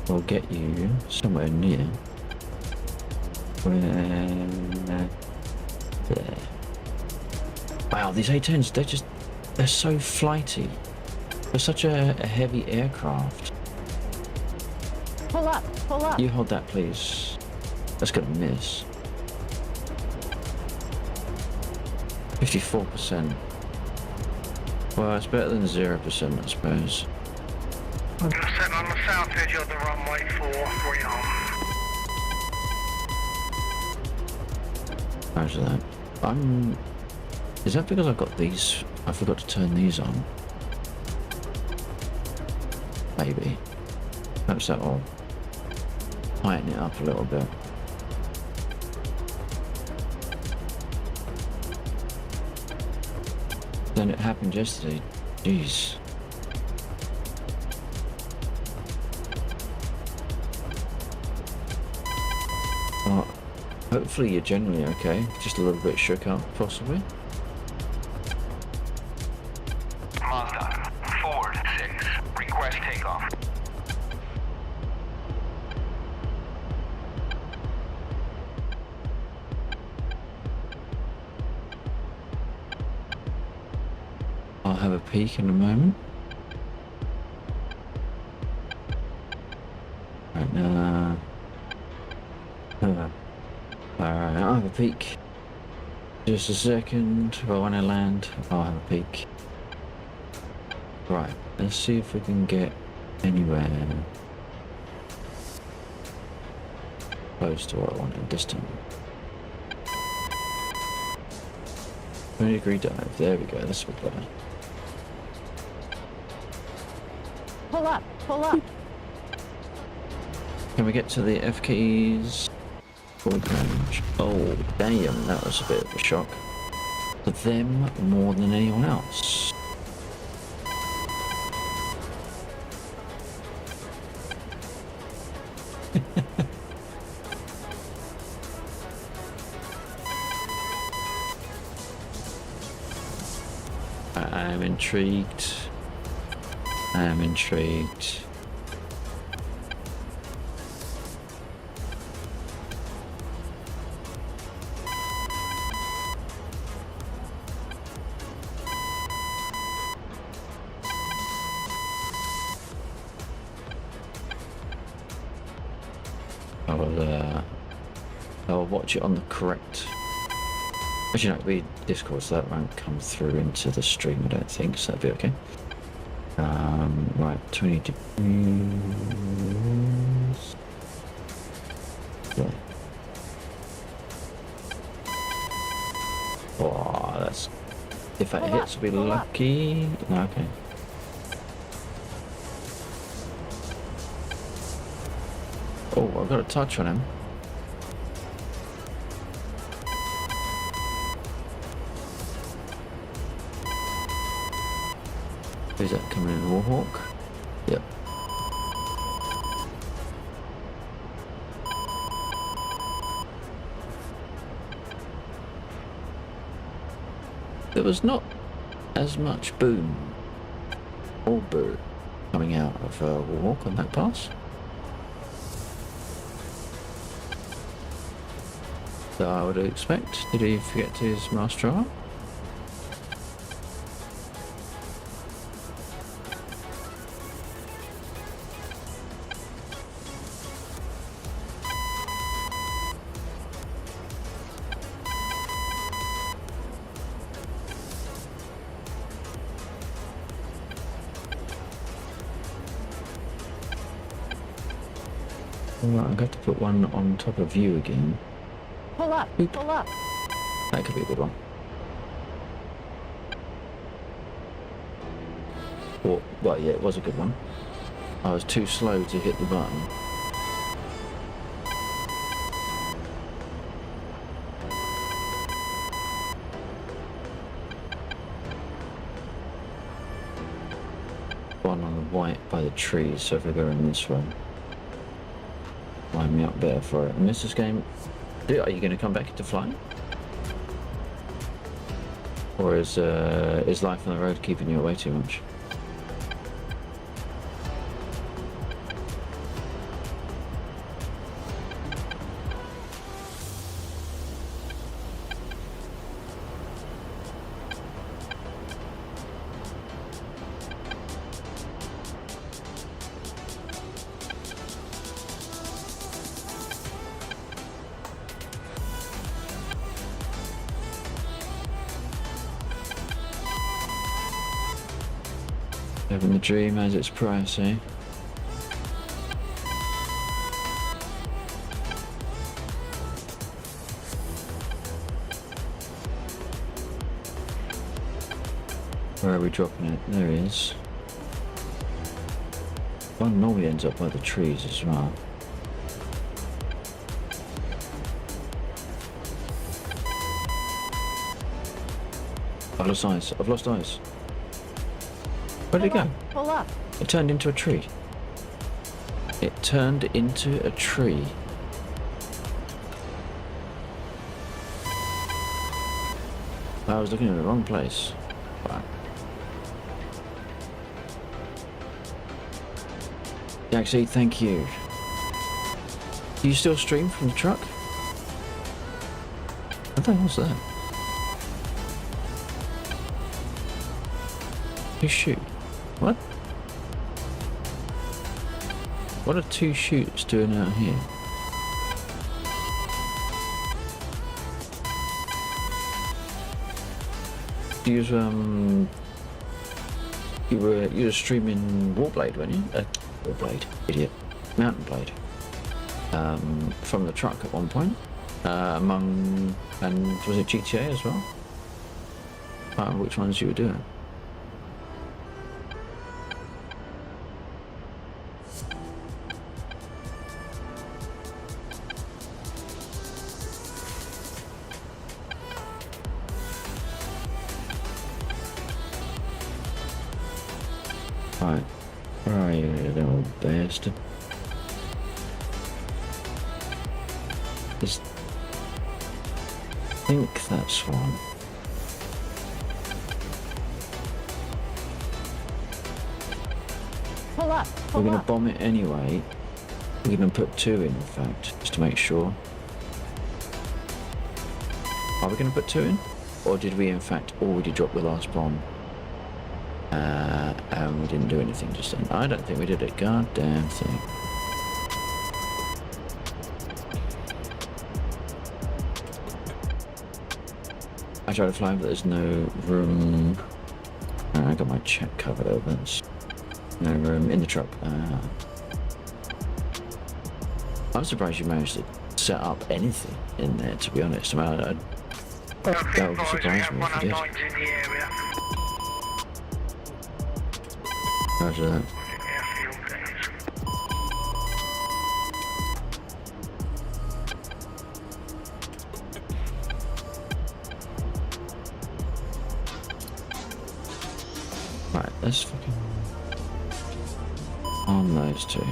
will get you somewhere near where there. Wow, these A-10s, they're so flighty. They're such a heavy aircraft. Pull up, pull up. You hold that, please. That's gonna miss. 54%. Well, it's better than 0%, I suppose. I'm going to set on the south edge of the runway for rearm. Roger that. Is that because I've got these? I forgot to turn these on. Maybe. Perhaps that'll tighten it up a little bit. Then it happened yesterday. Jeez. Well, hopefully you're generally okay. Just a little bit shook up, possibly. Mazda, Ford 6, request takeoff. I'll have a peek in a moment. Right now. Alright, I'll have a peek. Just a second. Well, when I land, I'll have a peek. Right, let's see if we can get anywhere close to what I wanted this time. 20-degree dive. There we go. That's a bit better. Pull up, pull up. Can we get to the FKs? Forward range. Oh, damn, that was a bit of a shock. For them more than anyone else. I'm intrigued. I'm intrigued. I'll watch it on the correct. Actually, no, it'll be Discord, so that won't come through into the stream, I don't think, so that'll be okay. Right, 20 degrees. Yeah. Oh, that's... If that hits, we'll be lucky. No, okay. Oh, I've got a touch on him. Is that coming in Warhawk? Yep. There was not as much boom or burr coming out of Warhawk on that pass. So I would expect. Did he forget his master arm? Alright, I'm going to put one on top of you again. Pull up, Oop. pull up. That could be a good one. Or, well, yeah, it was a good one. I was too slow to hit the button. One on the white by the trees, so if we go in this way, line me up better for it. And this is game. Are you going to come back into flying? Or is life on the road keeping you away too much? Having the dream has its price, eh? Where are we dropping it? There he is. One normally ends up by the trees as well. I've lost eyes. I've lost eyes. Where did it go? Pull up. It turned into a tree. It turned into a tree. I was looking in the wrong place. Right. Jaxie, thank you. Do you still stream from the truck? What the hell was that? Two shoot. What? What are two shoots doing out here? You were streaming Warblade, weren't you? Warblade, idiot. Mountain Blade. From the truck at one point. And was it GTA as well? I don't know which ones you were doing. Right, where are you, you little bastard? I think that's one. Pull up. We're Pull gonna up. bomb it anyway. We're gonna put two in fact, just to make sure. Are we gonna put two in? Or did we in fact already drop the last bomb? And we didn't do anything just then. I don't think we did a goddamn thing. I tried to fly, but there's no room. I got my check covered over. There's no room in the truck. I'm surprised you managed to set up anything in there, to be honest. I mean, that would surprise me if you did. In the area. Roger that. Airfield, that is. Right, let's fucking arm those two.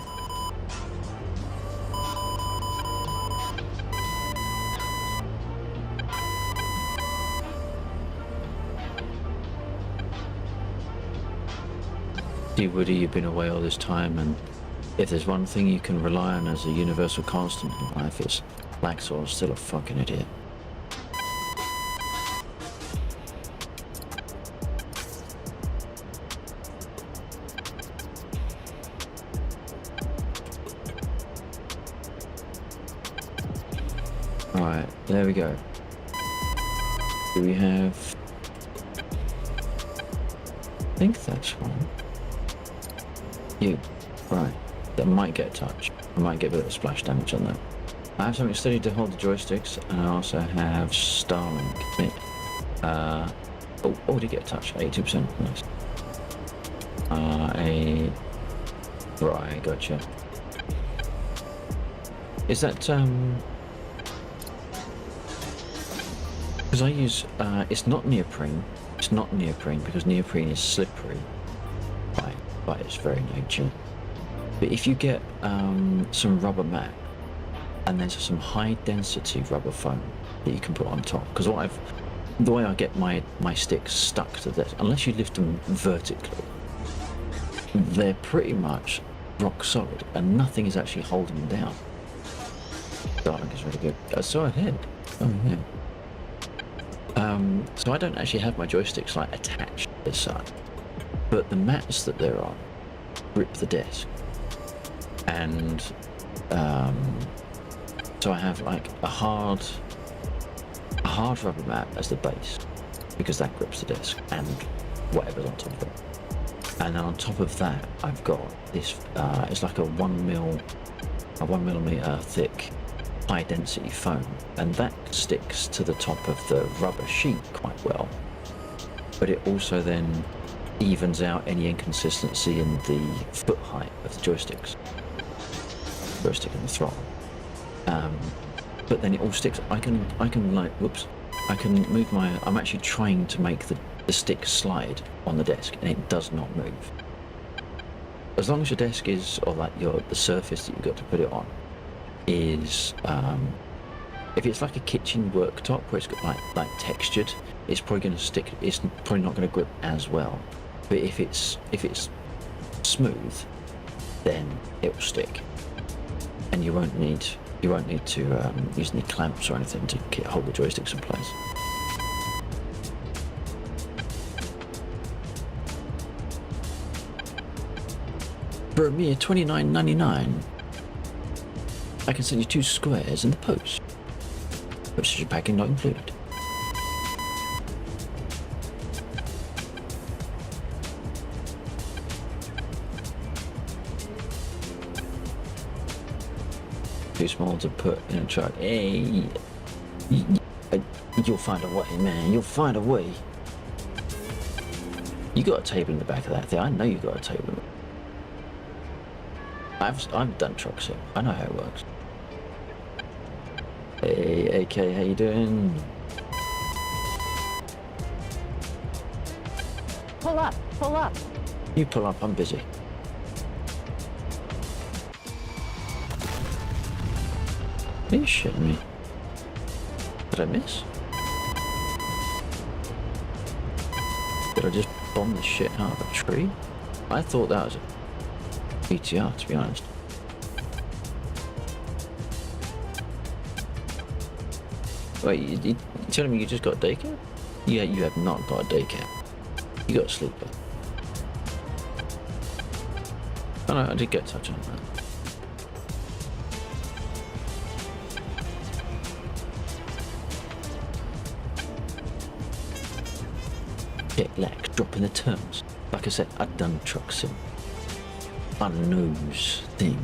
See, Woody, you've been away all this time, and if there's one thing you can rely on as a universal constant in life, it's Laxor's still a fucking idiot. Right, there we go. Do we have... I think that's one. You. Right. That might get a touch. I might get a bit of splash damage on that. I have something steady to hold the joysticks, and I also have Starlink. Oh, did get a touch. 82%. Nice. Right, gotcha. Is that, because I use, it's not neoprene. It's not neoprene because neoprene is slippery by its very nature. But if you get some rubber mat and there's some high density rubber foam that you can put on top, because the way I get my sticks stuck to this, unless you lift them vertically, they're pretty much rock solid and nothing is actually holding them down. Starlink is really good. So ahead. Oh yeah. So I don't actually have my joysticks like attached as such, but the mats that they're on grip the desk, and so I have like a hard rubber mat as the base because that grips the desk and whatever's on top of it. And then on top of that, I've got this, it's like a 1mm thick high density foam, and that sticks to the top of the rubber sheet quite well. But it also then evens out any inconsistency in the foot height of the joystick and the throttle. But then it all sticks. I can like, whoops, I can move I'm actually trying to make the stick slide on the desk, and it does not move. As long as your desk is, or like the surface that you've got to put it on is, if it's like a kitchen worktop where it's got like textured, it's probably going to stick. It's probably not going to grip as well. But if it's smooth, then it will stick, and you won't need to use any clamps or anything to hold the joysticks in place. For a mere $29.99, I can send you 2 squares in the post. Postage packing not included. Too small to put in a truck. Hey, you'll find a way, man. You'll find a way. You got a table in the back of that thing. I know you got a table. I've done trucks here. I know how it works. Hey, AK, how you doing? Pull up, pull up. You pull up. I'm busy. Are you shitting me? Did I miss? Did I just bomb the shit out of a tree? I thought that was a BTR, to be honest. Wait, you telling me you just got a daycare? Yeah, you have not got a daycare. You got a sleeper. Oh no, I did get a touch on that. Get lax, dropping the terms. Like I said, I've done truck sim. I knows thing.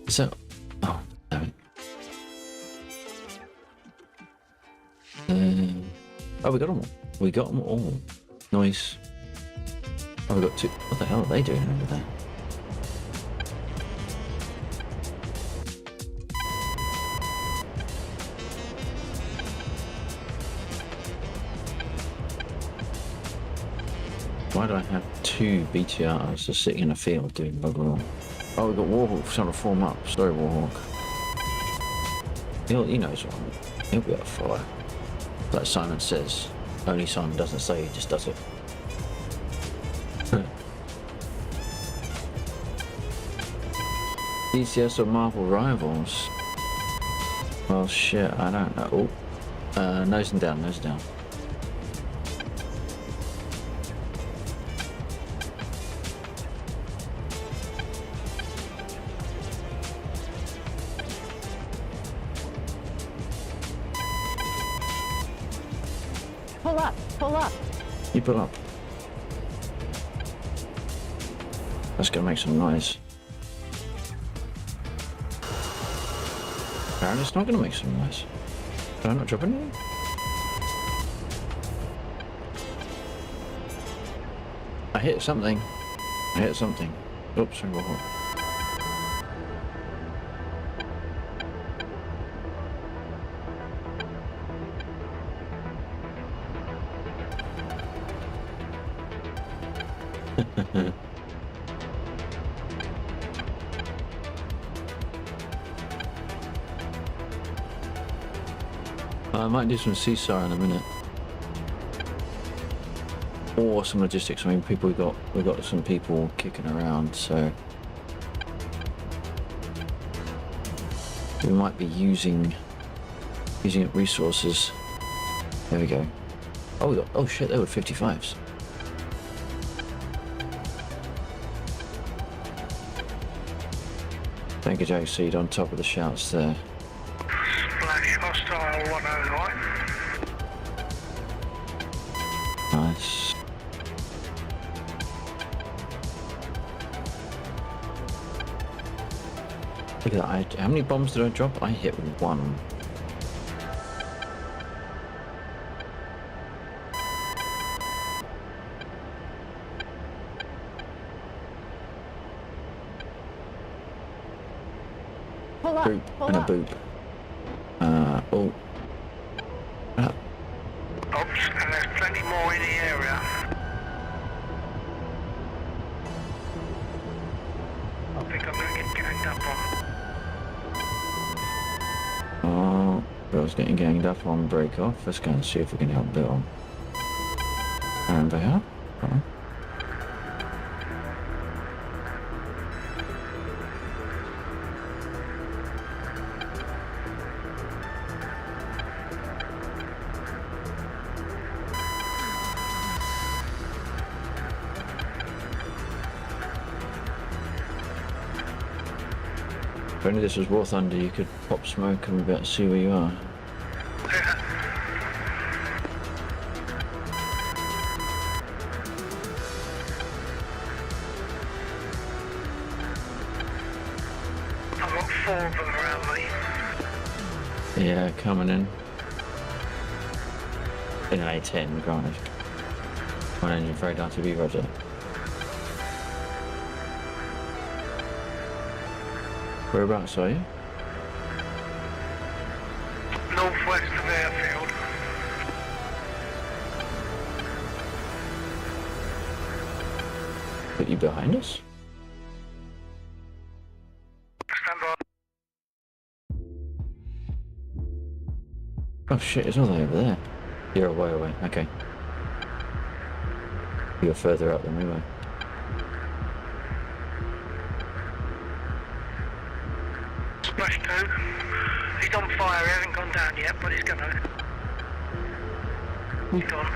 So, oh, damn it. Oh, we got them all. We got them all. Nice. Oh, we got 2. What the hell are they doing over there? Why do I have 2 BTRs just sitting in a field doing bugger all? Oh, we got Warhawk trying to form up. Sorry, Warhawk. He knows what I mean. He'll be able to follow. Like Simon says, only Simon doesn't say, he just does it. DCS or Marvel Rivals? Well, shit, I don't know. Oh, nose and down, nose down. Pull up, pull up. You pull up. That's gonna make some noise. Apparently it's not gonna make some noise. Did I not drop anything? I hit something. I hit something. Oops, sorry, what? I might do some CSAR in a minute, or some logistics. I mean, we got some people kicking around, so we might be using up resources. There we go. Oh shit, they were 55s. Thank you, Joe Seed, on top of the shouts there. Splash hostile 109. Nice. Look at that, how many bombs did I drop? I hit one. Pull up, Boop pull and a up. boop. Oh. Oops, and there's plenty more in the area. I think I'm going to get ganged up on. Oh, girls getting ganged up on break off. Let's go and see if we can help Bill. And they are. Oh. If only this was War Thunder, you could pop smoke and we'd be able to see where you are. I've got 4 of them around me. Yeah, coming in. In an A10, granted. One engine very down to be Roger. Whereabouts are you? Northwest of airfield. Put you behind us? Stand by. Oh shit, it's all the way over there. You're a way away, okay. You're further up than we were. Splash 2. He's on fire, he hasn't gone down yet, but he's gonna. He's gone.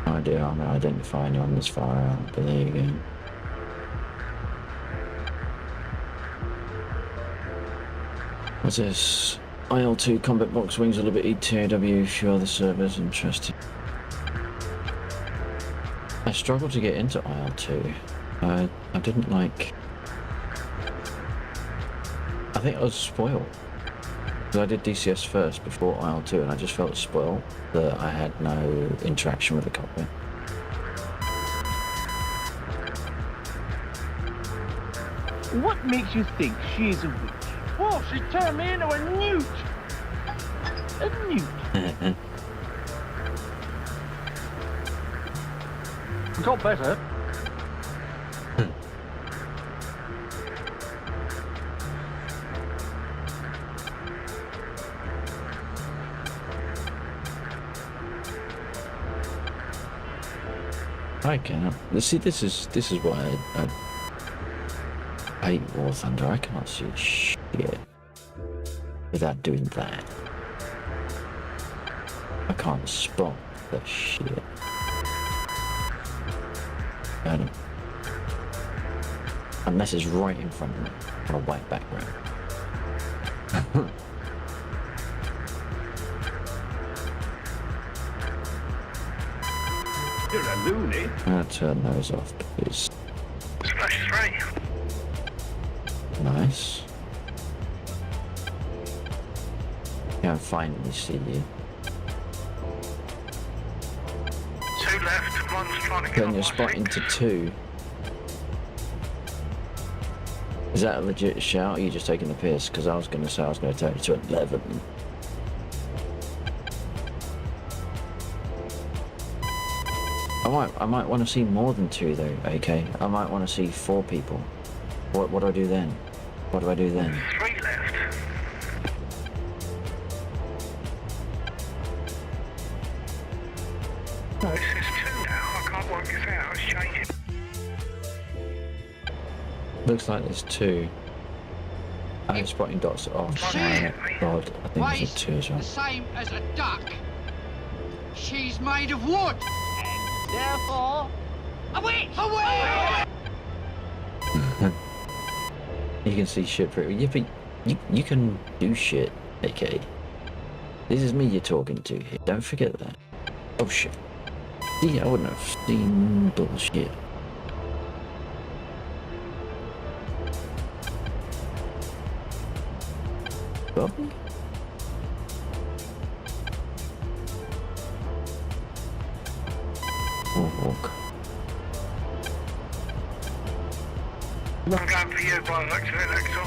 No idea, I'm not identifying anyone this far out, but there you go. What's this? IL-2 combat box wings a little bit ETAW, few other servers, interesting. I struggled to get into IL-2. I didn't like... I think I was spoiled. Because I did DCS first before IL-2 and I just felt spoiled that I had no interaction with the cockpit. What makes you think she's a witch? Oh, she turned me into a newt! A newt. Got better. I cannot. See, this is why I hate War Thunder. I can't see shit without doing that. I can't spot the shit. Unless it's right in front of me on a white background. You're a loony. I'll turn those off, please. Splash 3. Nice. Yeah, I finally see you. 2 left, one's trying to get Turn on your my spot 6. into 2. Is that a legit shout? Or are you just taking the piss? Because I was going to say I was going to turn it to 11. I might want to see more than 2 though, AK. I might want to see 4 people. What do I do then? What do I do then? 3 left. This is 2 now. I can't work this out. It's changing. Looks like there's 2. I'm spotting dots off. See? God, I think there's Waist a 2 as well. the same as a duck. She's made of wood. Therefore, Away! Away! You can see shit pretty. Yeah, but you can do shit, AK. This is me you're talking to here. Don't forget that. Oh shit. See, I wouldn't have seen bullshit. Bobby? Walk. I'm going for you by the looks of it, Axel.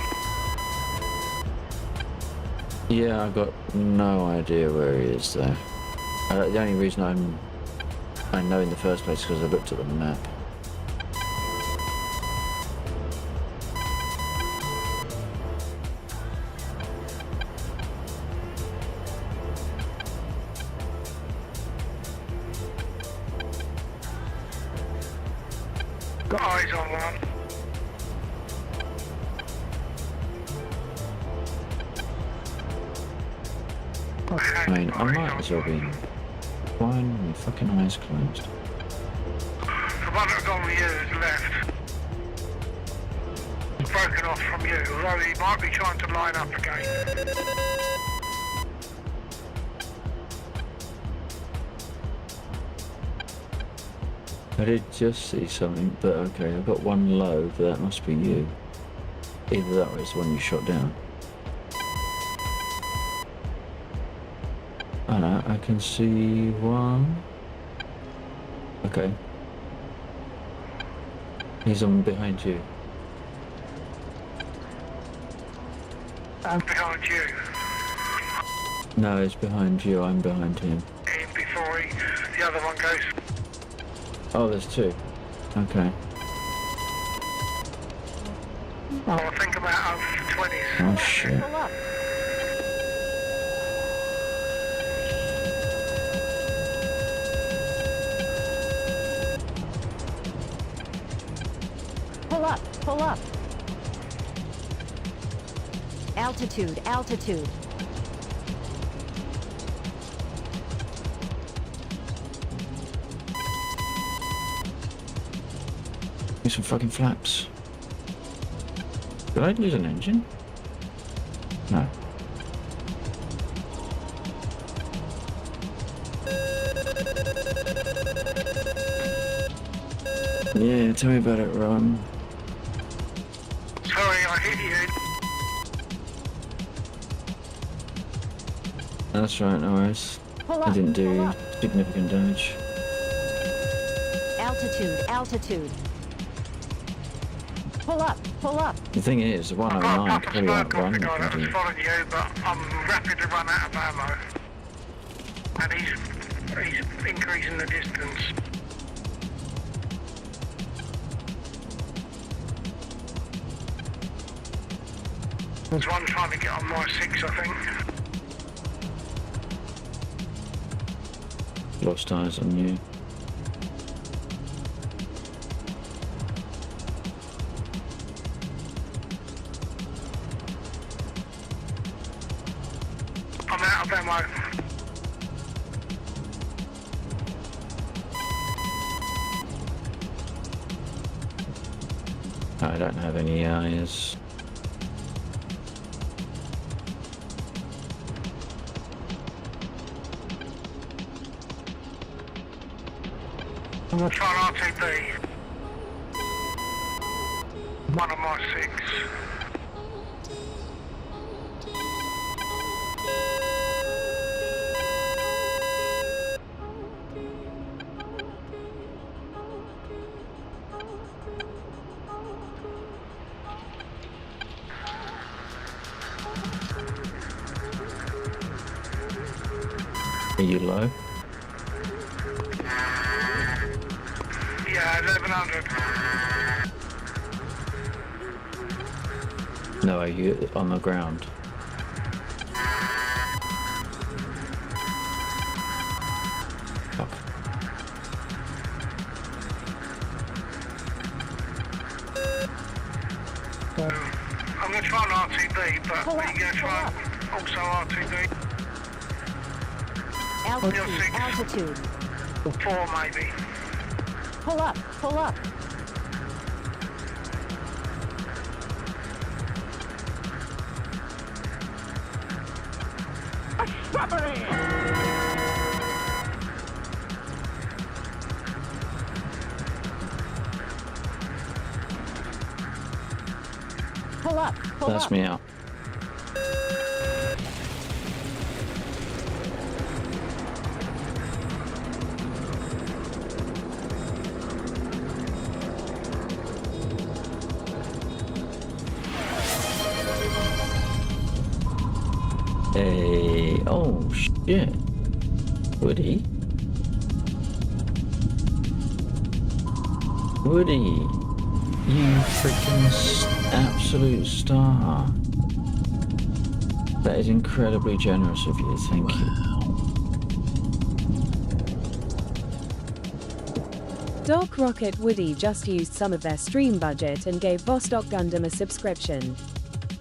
Yeah, I've got no idea where he is though. The only reason I know in the first place is because I looked at the map. Got eyes on one. I mean, I might as well be flying with my fucking eyes closed. The one that's gone with you is left. It's broken off from you, although he might be trying to line up again. I did just see something, but okay, I've got one low, but that must be you. Either that or it's the one you shot down. Oh no, I can see one. Okay. He's on behind you. I'm behind you. No, he's behind you, I'm behind him. In before the other one goes. Oh, there's 2. Okay. Oh, I think I'm out of 20s. Oh shit. Pull up. Pull up, pull up. Altitude, altitude. Need some fucking flaps. Did I lose an engine? No. Yeah, tell me about it, Ron. Sorry, I hit you. That's right, no worries. Pull I up, didn't pull do up. significant damage. Altitude, altitude. Pull up, pull up. The thing is, the I've got a 109 couple probably of won't smoke off run the guy that was bloody. following you, but I'm rapidly run out of ammo. And he's increasing the distance. There's one trying to get on my 6, I think. Lost eyes on you. I'm out of ammo. I don't have any eyes. I'm going to try an RTB. One of my 6. Are you low? Yeah, 1100. No, are you on the ground? Fuck. I'm going to try an R2D, but Pull are up, you going to pull try up. also R2D? Altitude, six. altitude. 4 maybe. Pull up, pull up. A shrubbery! Pull up, pull That's up. me out. Hey, oh shit. Woody? Woody, you freaking absolute star. That is incredibly generous of you, thank you. Dark Rocket Woody just used some of their stream budget and gave Vostok Gundam a subscription.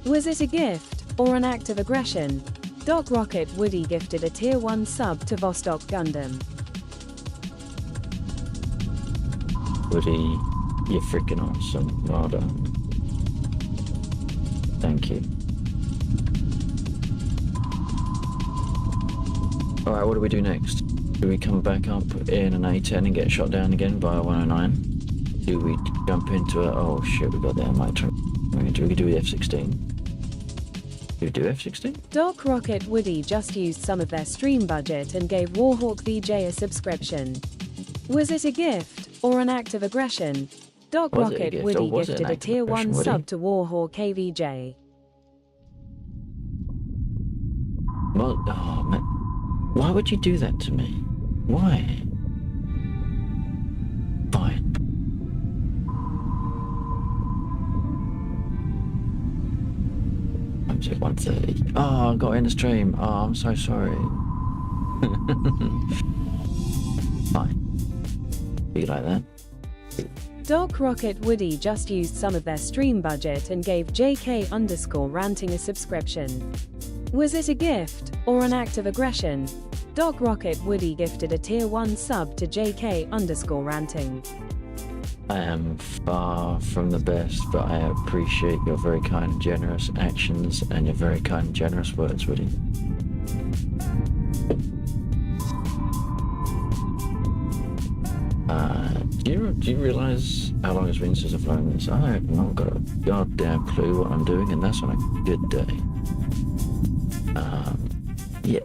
Was it a gift, or an act of aggression? Dark Rocket Woody gifted a Tier 1 sub to Vostok Gundam. Woody, you're freaking awesome. Well done. Thank you. Alright, what do we do next? Do we come back up in an A10 and get shot down again by a 109? Do we jump into a... Oh shit, we got the MI-20. Do we do the F-16? Do we do F-16? Dark Rocket Woody just used some of their stream budget and gave Warhawk VJ a subscription. Was it a gift, or an act of aggression? Dark Was it a Rocket gift, or Woody was it an gifted a act of Tier 1 aggression, sub Woody? to Warhawk KVJ. Well, oh man. Why would you do that to me? Why? Fine. I'm at 1:30. Oh, I got in the stream. Oh, I'm so sorry. Fine. Be like that. Dark Rocket Woody just used some of their stream budget and gave JK_ranting a subscription. Was it a gift, or an act of aggression? Dark Rocket Woody gifted a Tier 1 sub to JK_ranting. I am far from the best, but I appreciate your very kind and generous actions and your very kind and generous words, Woody. Do you realise how long it's been since I've flown this? I have not got a goddamn clue what I'm doing, and that's on a good day. Yeah.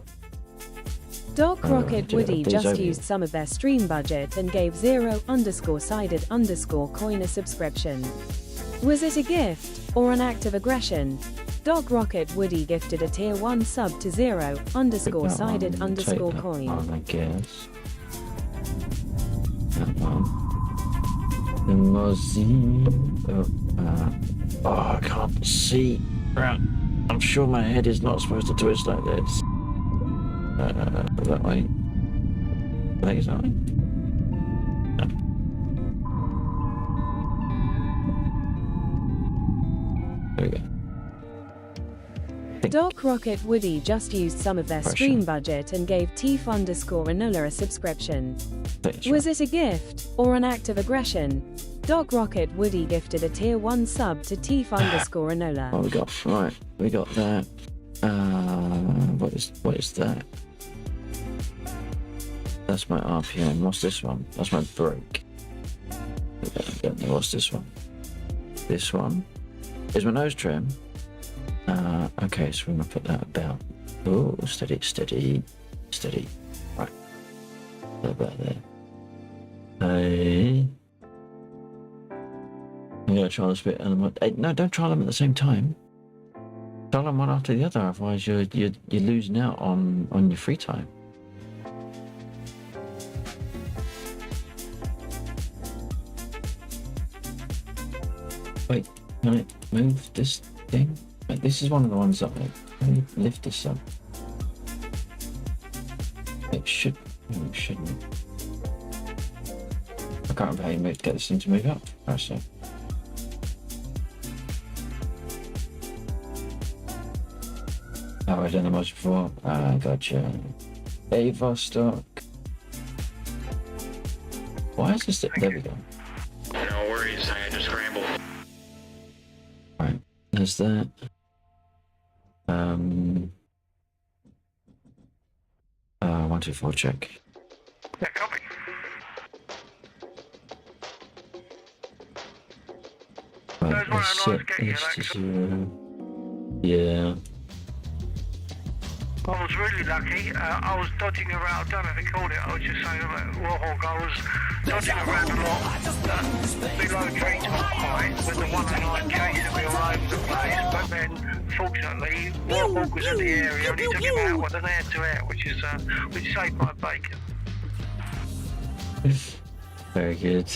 Dark Rocket do you Woody have these just over used here? some of their stream budget and gave Zero_sided_coin a subscription. Was it a gift, or an act of aggression? Dark Rocket Woody gifted a Tier 1 sub to Zero_sided_coin. I guess. That one. The Mozzie. Oh, I can't see. Right. I'm sure my head is not supposed to twist like this. That way. I think it's that way. No. There we go. Dark Rocket Woody just used some of their Pressure. stream budget and gave Teef_Enola a subscription. That's Was right. it a gift, or an act of aggression? Dark Rocket Woody gifted a Tier 1 sub to Teef_Enola. What we got? Right, we got that. What is that? That's my RPM. What's this one? That's my brake. I don't know what's this one. This one is my nose trim. Okay, so we're gonna put that about. Oh, steady, steady, steady. Right. About there. Hey. I'm gonna try this bit and no, don't try them at the same time. Try them one after the other, otherwise you're losing out on your free time. Wait, can I move this thing? Wait, this is one of the ones up there. Can you lift this up? It should. No, it shouldn't. I can't remember how you get this thing to move up. Oh, so. I've done the most before. Gotcha. Ava stock. Why is this? There we go. No worries, I had to scramble. Right, there's that. 124 check. Yeah, copy. Right, There's one let's I set like getting this to you, 0. Yeah. I was really lucky. I was dodging around. I don't know if they called it. I was just saying about Warhawk. I was dodging around a lot below treetop height with the 109 chasing me all over the place. But then, fortunately, Warhawk was in the area and he took him out with an air-to-air, which saved my bacon. Very good.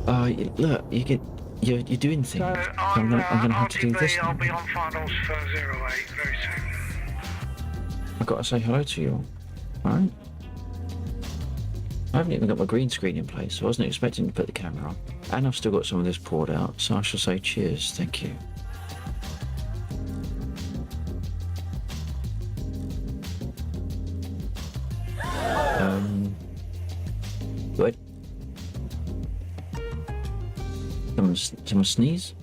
Oh, look, you're doing things. So I'm gonna have to do this I'll now. be on finals for 08 very soon. I've got to say hello to you all. Alright? I haven't even got my green screen in place, so I wasn't expecting to put the camera on. And I've still got some of this poured out, so I shall say cheers, thank you. Good. Someone sneeze?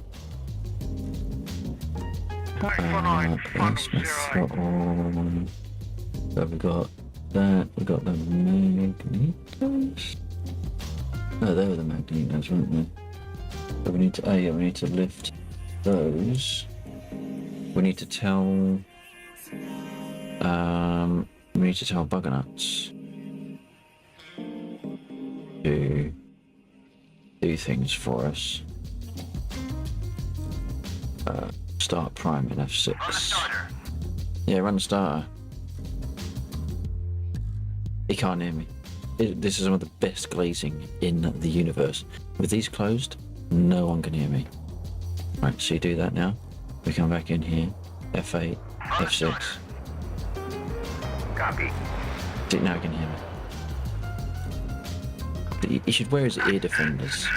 Basement throttle. So we got that, we got the magnetos. Oh, they were the magnetos, weren't they? So we need to, oh yeah, we need to lift those. We need to tell, bugger nuts to do things for us. Start prime in F6. Yeah, run the starter. He can't hear me. This is some of the best glazing in the universe. With these closed, no one can hear me. Right, so you do that now. We come back in here. F8, F6. Copy. See, now I can hear me. You should wear his ear defenders.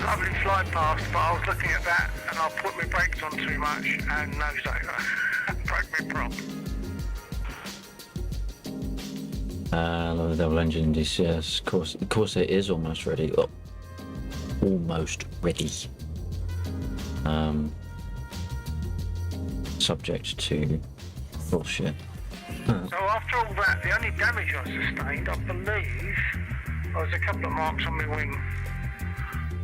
Lovely fly past, but I was looking at that and I put my brakes on too much and nosed over. Broke my prop. Another double engine DCS. Of course it is almost ready. Oh, almost ready. Subject to bullshit. So after all that, the only damage I sustained, I believe, was a couple of marks on my wing.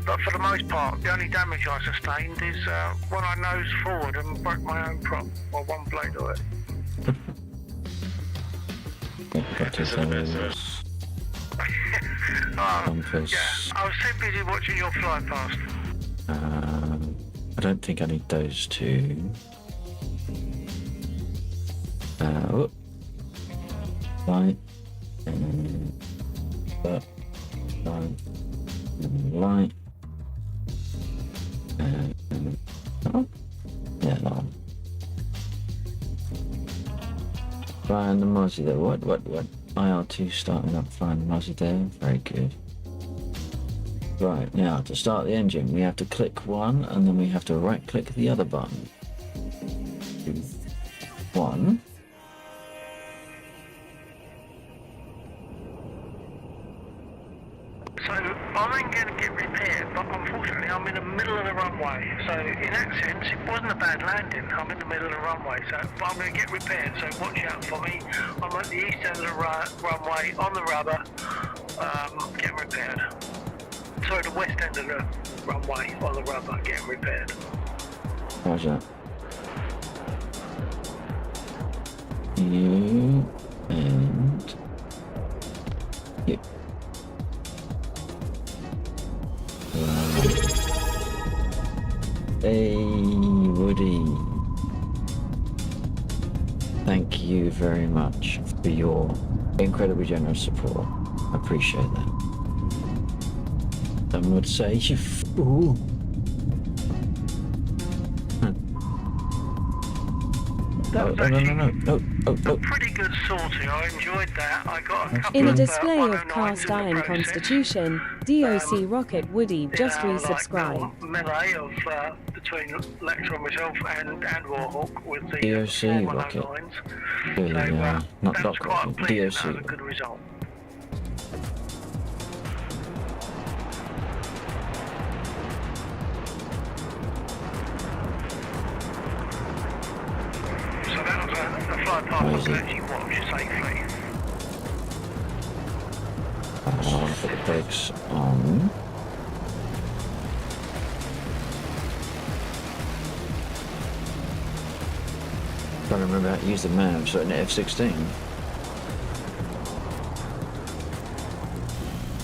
But for the most part, the only damage I sustained is when I nosed forward and broke my own prop, or one blade of it. Got to those. Compass. Yeah, I was too busy watching your fly past. I don't think I need those two. Light. Light. Yeah, that one. Find the Mozzie there. What? IR2 starting up, find the Mozzie there. Very good. Right, now to start the engine, we have to click one and then we have to right click the other button. 2, 1. So I'm going to get repaired, but unfortunately I'm in the middle of the runway. So in that sense, it wasn't a bad landing. I'm in the middle of the runway, but I'm going to get repaired. So watch out for me. I'm at the east end of the runway on the rubber, getting repaired. Sorry, the west end of the runway on the rubber, getting repaired. Roger. You and you. Hey, Woody. Thank you very much for your incredibly generous support. I appreciate that. Some would say you fool. No. Pretty good sortie. I enjoyed that. I got a couple In a of, display of 109s cast in the iron process. constitution, DOC Rocket Woody just resubscribed. Like melee of the between Lecter and myself and Warhawk with the DOC rocket. 109s. Clearly, not that was Doc quite rocket. pleasing. That was a DOC. good result. So that was a flight path we could actually watch safely. I'll put the brakes on. Trying to remember how to use the map, so in F-16.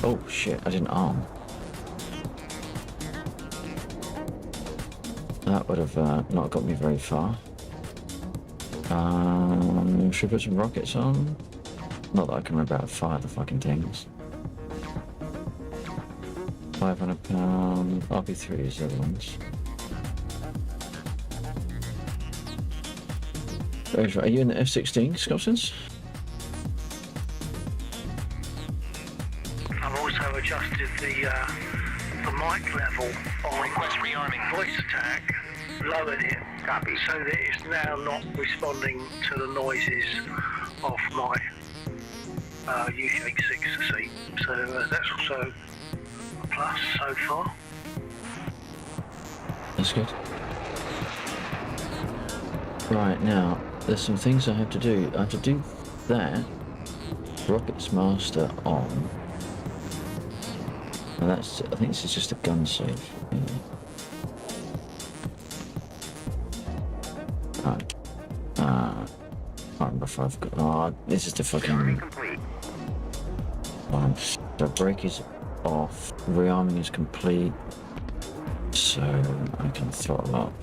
Oh shit, I didn't arm. That would have not got me very far. Should we put some rockets on? Not that I can remember how to fire the fucking things. 500 pound RP3s, the other ones. Are you in the F-16, Scotsons? I've also adjusted the mic level on Request rearming. voice attack, lowered it, Copy. so that it's now not responding to the noises of my Y6 seat. So that's also a plus so far. That's good. Right, now, there's some things I have to do. I have to do that. Rockets Master on. And that's, I think this is just a gun save. Yeah. Right. I can't remember if I've got, this is the fucking one. The brake is off. Rearming is complete. So I can throttle up.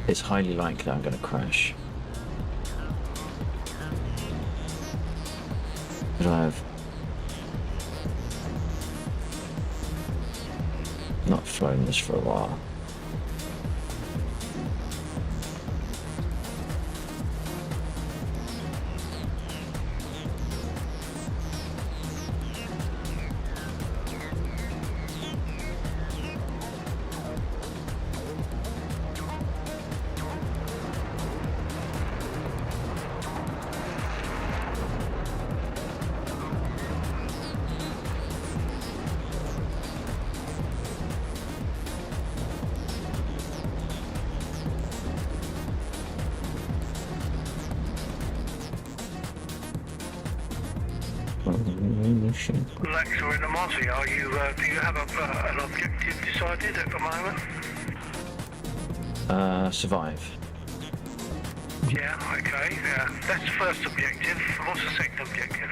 It's highly likely I'm going to crash. But I've not flown this for a while. Lecter in the Mozzie, are you, do you have an objective decided at the moment? Survive. Yeah, okay, yeah. That's the first objective. What's the second objective?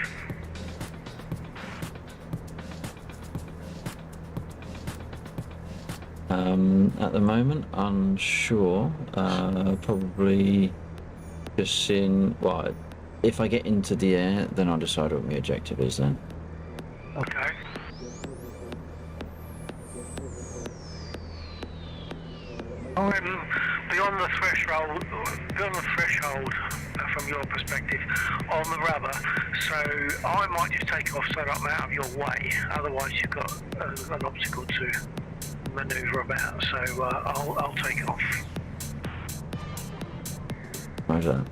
At the moment, unsure. Probably just in, well, if I get into the air, then I'll decide what my objective is then. Okay. I'm beyond the threshold from your perspective on the rubber, so I might just take off so that I'm out of your way. Otherwise, you've got an obstacle to manoeuvre about. So I'll take it off. Why's that?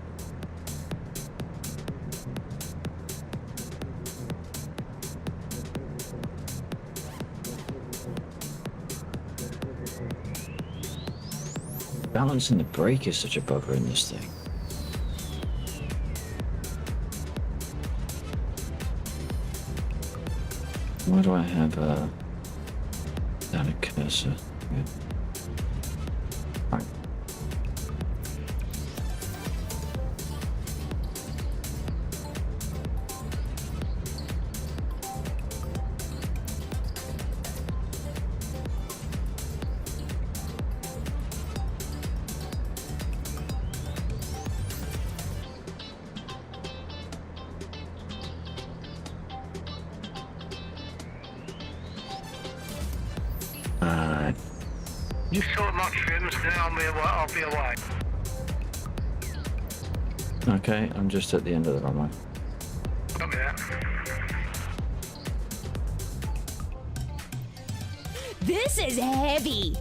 Balancing the brake is such a bugger in this thing. Why do I have down a cursor? Yeah. Right. You sort my trims, then I'll be away. Okay, I'm just at the end of the runway. Copy that. This is heavy.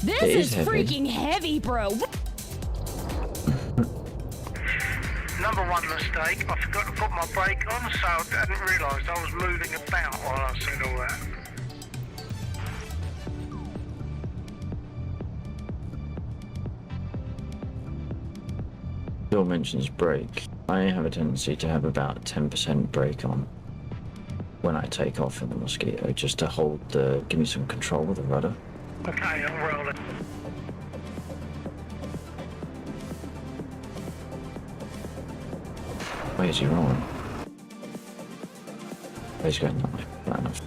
This It is heavy. freaking heavy, bro. Number one mistake, I forgot to put my brake on, so I hadn't realised I was moving about while I said all that. Bill mentions brake. I have a tendency to have about 10% brake on when I take off in the Mosquito, just to give me some control with the rudder. Okay, I'm rolling. Where's he rolling? He's going that way. Fair enough.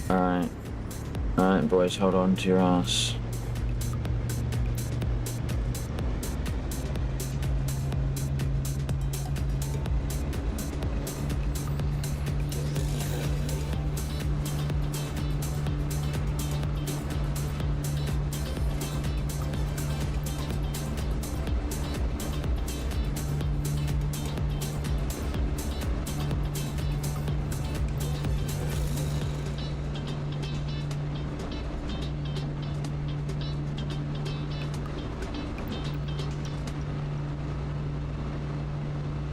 Alright. Alright, boys, hold on to your ass.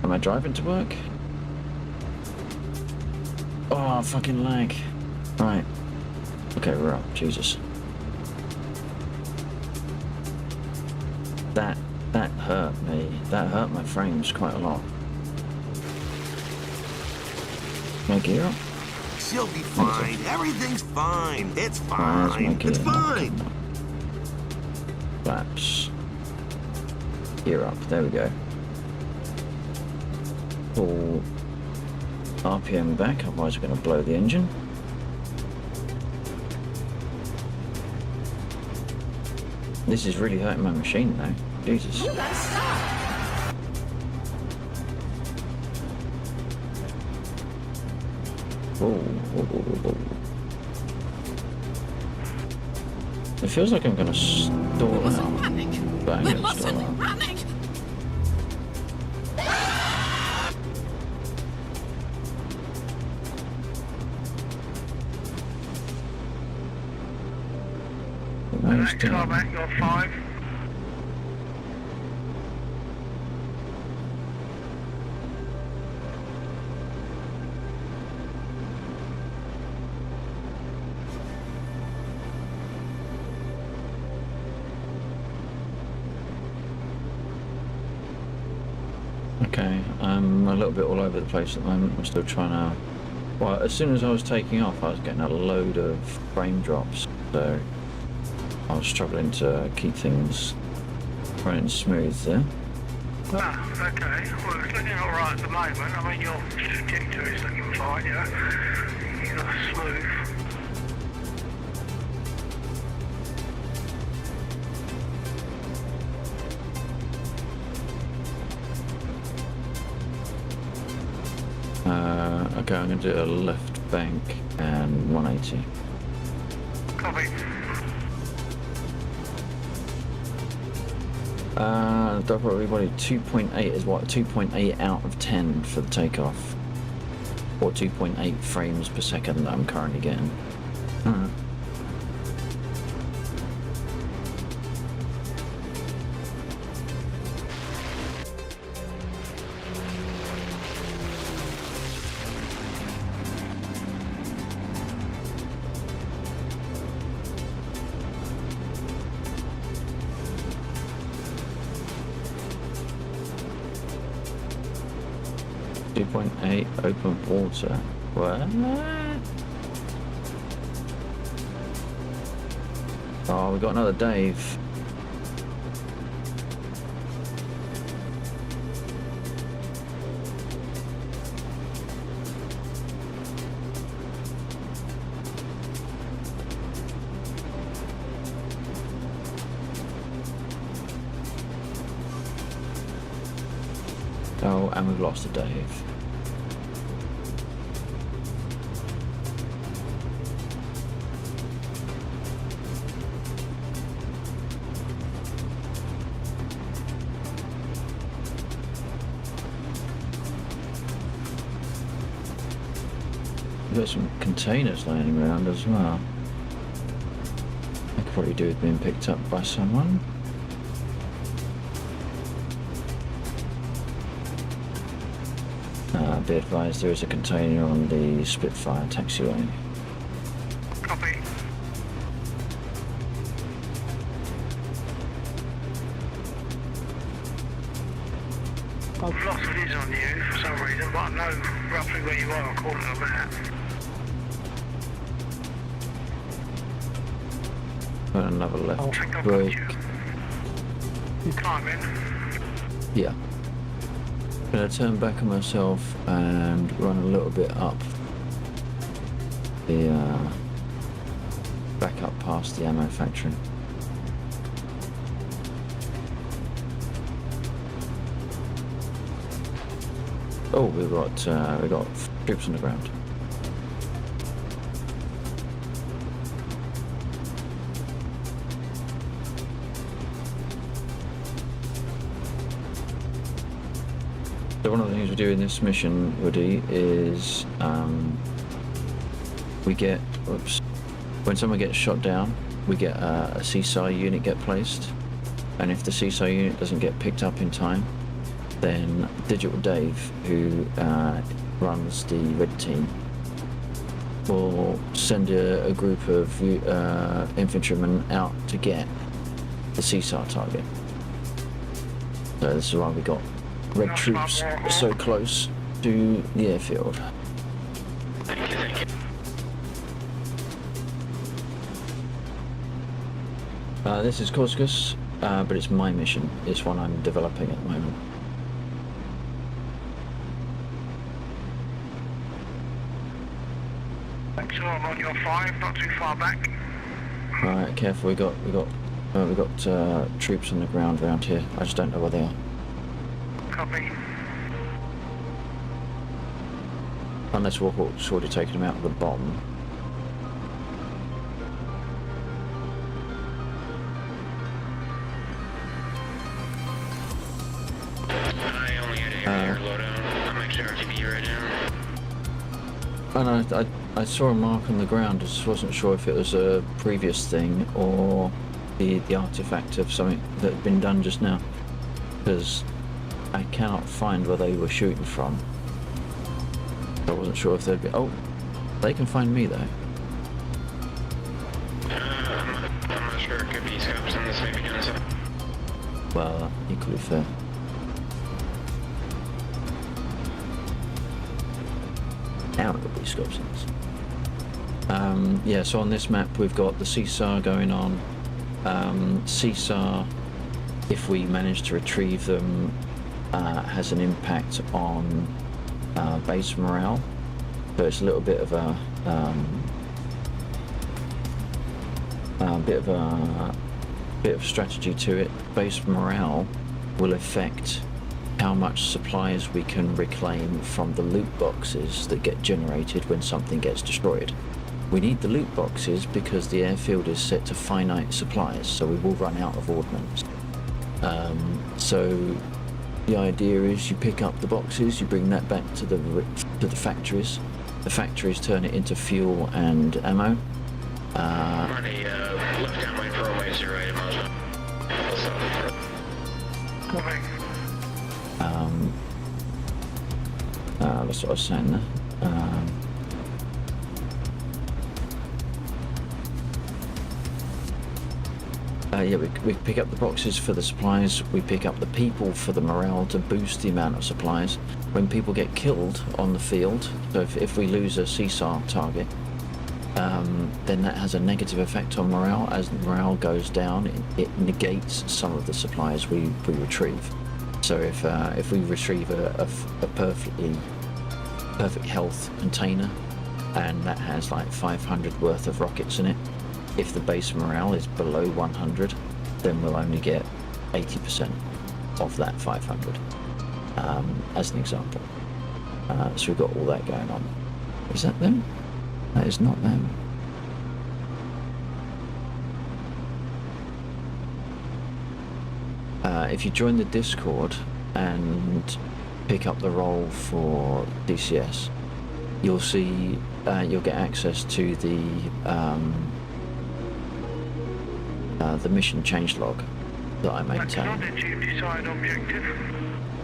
Am I driving to work? Oh, fucking lag. Right. Okay, we're up. Jesus. That hurt me. That hurt my frames quite a lot. My gear up? She'll be fine. Everything's fine. It's Where's my fine. gear? It's fine. Flaps. Gear up. There we go. Pull RPM back, otherwise we're going to blow the engine. This is really hurting my machine now. Jesus. You gotta stop. Whoa. It feels like I'm going to stall out. But I'm going to stall out. Nice Tarmac, you're 5. Okay, I'm a little bit all over the place at the moment. I'm still trying to... Well, as soon as I was taking off, I was getting a load of frame drops, so I was struggling to keep things running smooth there. Ah, okay. Well, it's looking alright at the moment. I mean, your trajectory is looking fine, yeah? You're smooth. Okay, I'm going to do a left bank and 180. Copy. Dog everybody, 2.8 is what? 2.8 out of 10 for the takeoff. Or 2.8 frames per second that I'm currently getting. Alright. Open water. What? Oh, we got another Dave. Oh, and we've lost a Dave. got some containers laying around as well. That could probably do with being picked up by someone. Be advised, there is a container on the Spitfire taxiway. Copy. I've lost it on you for some reason, but I know roughly where you are according to the map. And another left I think I've got brake. you. You climbing? Yeah. Gonna turn back on myself and run a little bit up the back up past the ammo factory. Oh, we got troops on the ground. So one of the things we do in this mission, Woody, is we get, when someone gets shot down, we get a CSAR unit get placed, and if the CSAR unit doesn't get picked up in time, then Digital Dave, who runs the red team, will send a group of infantrymen out to get the CSAR target. So this is why we got red troops so close to the airfield. Thank you, thank you. This is Korskus, but it's my mission. It's one I'm developing at the moment. Make sure I'm on your 5, not too far back. Alright, careful. We got troops on the ground around here. I just don't know where they are. Copy. Unless Warhawk's already taken them out of the bomb. I only had a air loadout. I'm actually RTB right now. And I saw a mark on the ground. I just wasn't sure if it was a previous thing or the artifact of something that had been done just now. Because I cannot find where they were shooting from. I wasn't sure if they'd be... Oh, they can find me though. I'm not sure. It could be scouts on this maybe doing something. Well, equally fair. Now I've got these scopes in this. Yeah, so on this map we've got the CSAR going on. CSAR, if we manage to retrieve them, has an impact on base morale. So it's a little bit of a bit of strategy to it. Base morale will affect how much supplies we can reclaim from the loot boxes that get generated when something gets destroyed. We need the loot boxes because the airfield is set to finite supplies, so we will run out of ordnance. So the idea is you pick up the boxes, you bring that back to the factories. The factories turn it into fuel and ammo. Money, left down my pro ways, you're right, Copy. That's what I was saying there. Yeah, we pick up the boxes for the supplies, we pick up the people for the morale to boost the amount of supplies. When people get killed on the field, so if we lose a CSAR target, then that has a negative effect on morale. As the morale goes down, it negates some of the supplies we retrieve. So if we retrieve a perfect health container, and that has like 500 worth of rockets in it, if the base morale is below 100, then we'll only get 80% of that 500, as an example. So we've got all that going on. Is that them? That is not them. If you join the Discord and pick up the role for DCS, you'll see, you'll get access to the mission changelog that I maintain. Acknowledge you've decided objective.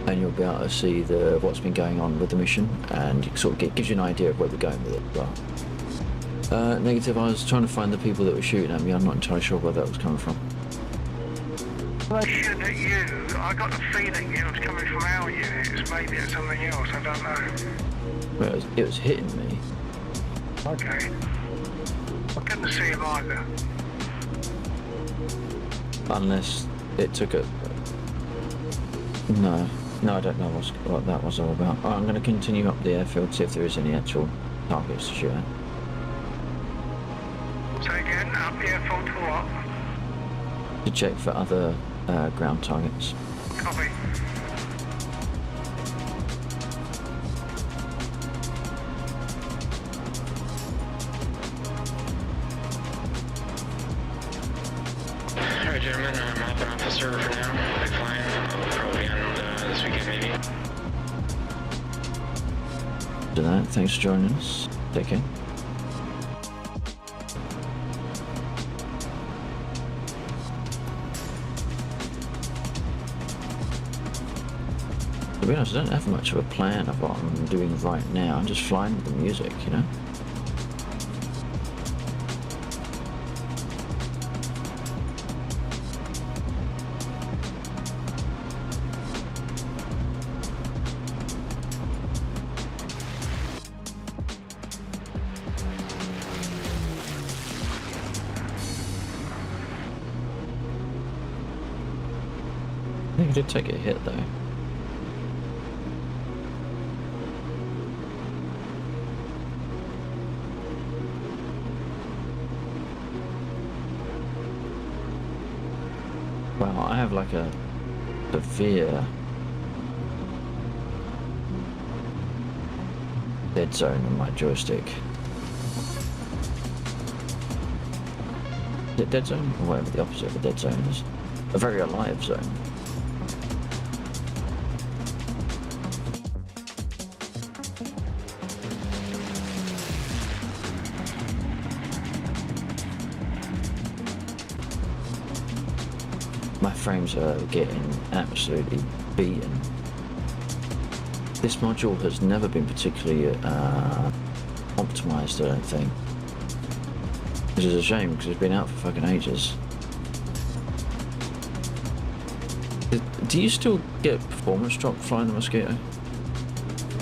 And you'll be able to see what's been going on with the mission, and it sort of gives you an idea of where we're going with it as well. Negative, I was trying to find the people that were shooting at me. I'm not entirely sure where that was coming from. Shooting at you, I got the feeling it was coming from our units, maybe it's something else, I don't know. Well, it was hitting me. Okay. I couldn't see him either. Unless it took a... No, I don't know what that was all about. I'm going to continue up the airfield, see if there is any actual targets to shoot at. Say again, up the airfield to what? To check for other ground targets. Copy. Alright, gentlemen, I'm hopping off the server for now. Big flying. I'll probably end this weekend, maybe. To that, thanks for joining us. Take care. To be honest, I don't have much of a plan of what I'm doing right now. I'm just flying with the music, you know? I think I did take a hit though. Wow, I have like a severe dead zone on my joystick. Is it dead zone? Or whatever the opposite of a dead zone is. A very alive zone. My frames are getting absolutely beaten. This module has never been particularly optimized, I don't think. Which is a shame because it's been out for fucking ages. Do you still get performance drop flying the Mosquito?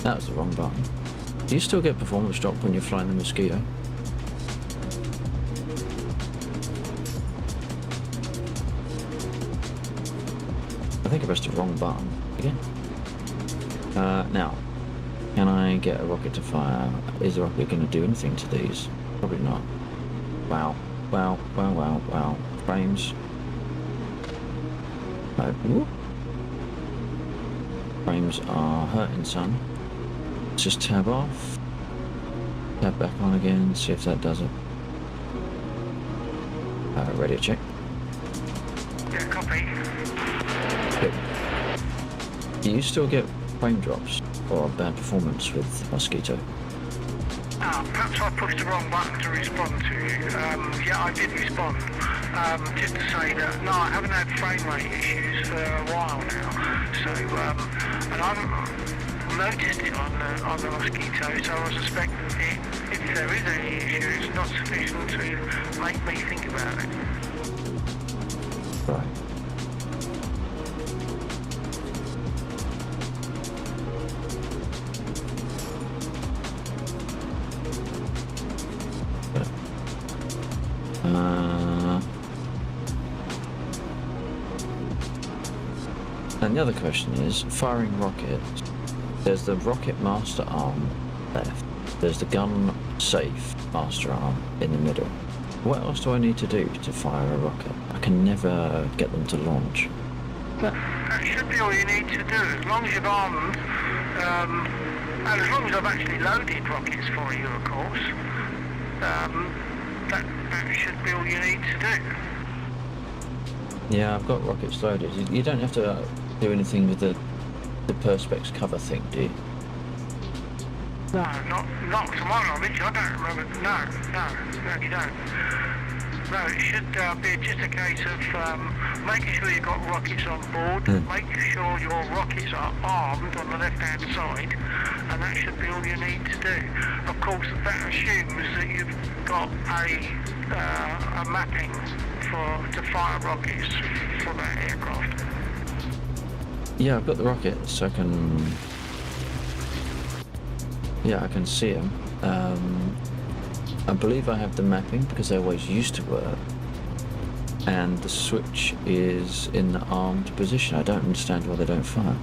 That was the wrong button. Do you still get performance drop when you're flying the Mosquito? I think I pressed the wrong button again. Now, can I get a rocket to fire? Is the rocket going to do anything to these? Probably not. Wow. Frames. Whoop. Frames are hurting some. Let's just tab off. Tab back on again, see if that does it. Radio check. Yeah, copy. Do you still get frame drops or bad performance with Mosquito? Perhaps I pushed the wrong button to respond to you. Yeah, I did respond. Just to say that, no, I haven't had frame rate issues for a while now. So, and I've noticed it on the Mosquito, so I suspect that if there is any issue, it's not sufficient to make me think about it. Right. And the other question is, firing rockets. There's the rocket master arm left. There's the gun safe master arm in the middle. What else do I need to do to fire a rocket? I can never get them to launch. That should be all you need to do, as long as you've armed, and as long as I've actually loaded rockets for you, of course. That should be all you need to do. Yeah, I've got rockets loaded. You don't have to do anything with the Perspex cover thing, do you? No, not to my knowledge. I don't remember. No, you don't. No, it should be just a case of making sure you've got rockets on board, make sure your rockets are armed on the left-hand side, and that should be all you need to do. Of course, that assumes that you've got a mapping to fire rockets for that aircraft. Yeah, I've got the rockets. I can see them. I believe I have the mapping because they always used to work. And the switch is in the armed position. I don't understand why they don't fire.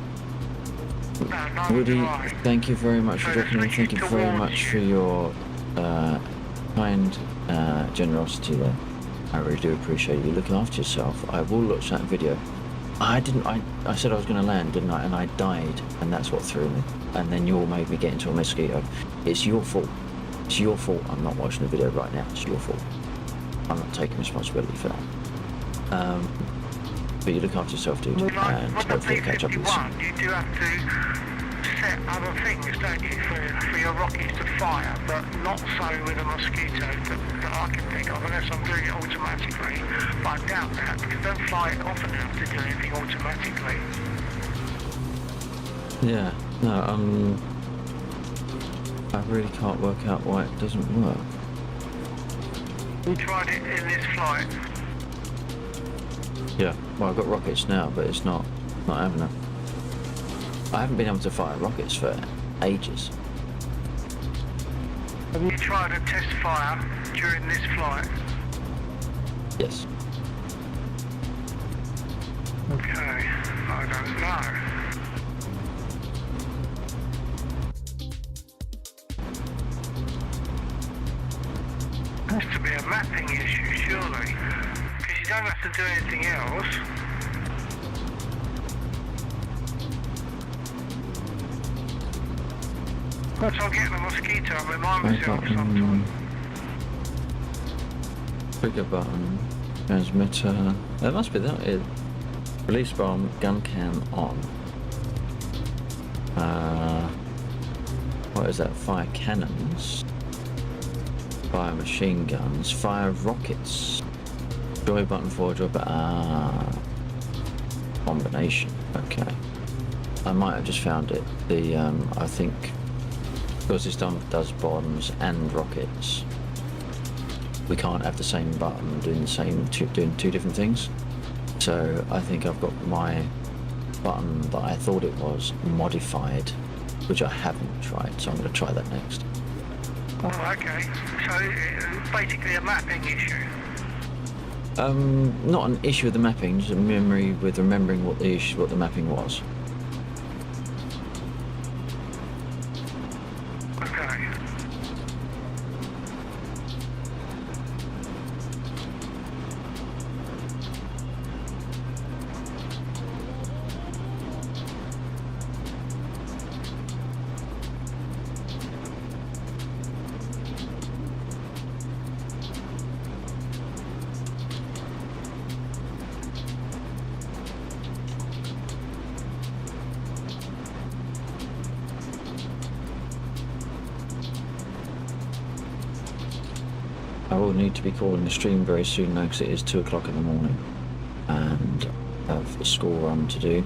No, Woody, thank you very much for dropping in. Thank you very much for your kind generosity there. I really do appreciate you looking after yourself. I will watch that video. I said I was going to land, didn't I? And I died, and that's what threw me. And then you all made me get into a mosquito. It's your fault. It's your fault I'm not watching the video right now. It's your fault. I'm not taking responsibility for that. But you look after yourself, dude. And hopefully I'll catch up with you soon. You do have to set other things, don't you, for your rockets to fire, but not so with a mosquito that I can think of, unless I'm doing it automatically. But I doubt that, because I don't fly it often enough to do anything automatically. Yeah, no, I really can't work out why it doesn't work. You tried it in this flight? Yeah, well I've got rockets now, but it's not having it. I haven't been able to fire rockets for ages. Have you tried a test fire during this flight? Yes. Okay, I don't know. Has to be a mapping issue, surely. Because you don't have to do anything else. Once I'm getting a mosquito, I remind myself sometimes. Trigger button, transmitter. That must be that. Release bomb, gun cam on. What is that? Fire cannons. Fire machine guns. Fire rockets. Joy button for joy button. Combination. Okay. I might have just found it. I think because this does bombs and rockets, we can't have the same button doing two different things. So I think I've got my button that I thought it was modified, which I haven't tried. So I'm going to try that next. Oh, okay. So it's basically a mapping issue. Not an issue with the mapping, just a memory with remembering what the mapping was. Okay. I will need to be calling the stream very soon now because it is 2 o'clock in the morning and I have a school run to do.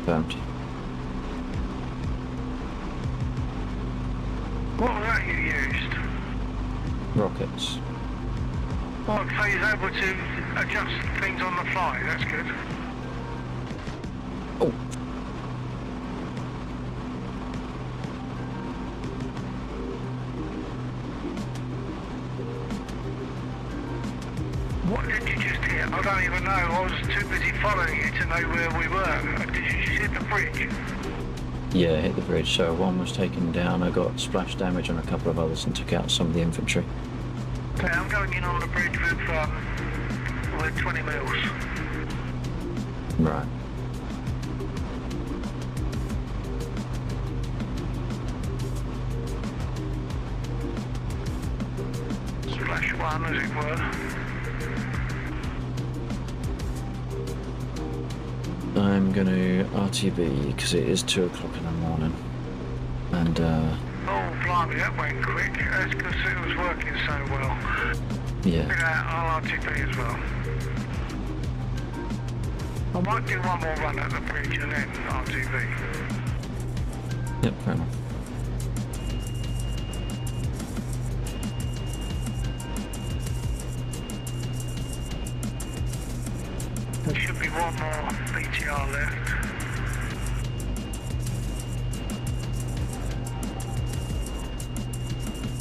Confirmed. What was that you used? Rockets. Oh, so you're able to adjust things on the fly, that's good. Oh. What did you just hear? I don't even know. I was too busy following you to know where we were. Did you just hit the bridge? Yeah, hit the bridge. So one was taken down. I got splash damage on a couple of others and took out some of the infantry. Okay, I'm going in on the bridge with 20 mils. Right. one, as it were. I'm going to RTB because it is 2 o'clock in the morning. And, Oh, blimey, that went quick. That's because it was working so well. yeah. I'll RTB as well. I might do one more run at the bridge and then RTB. Yep, fair enough. There should be one more BTR left.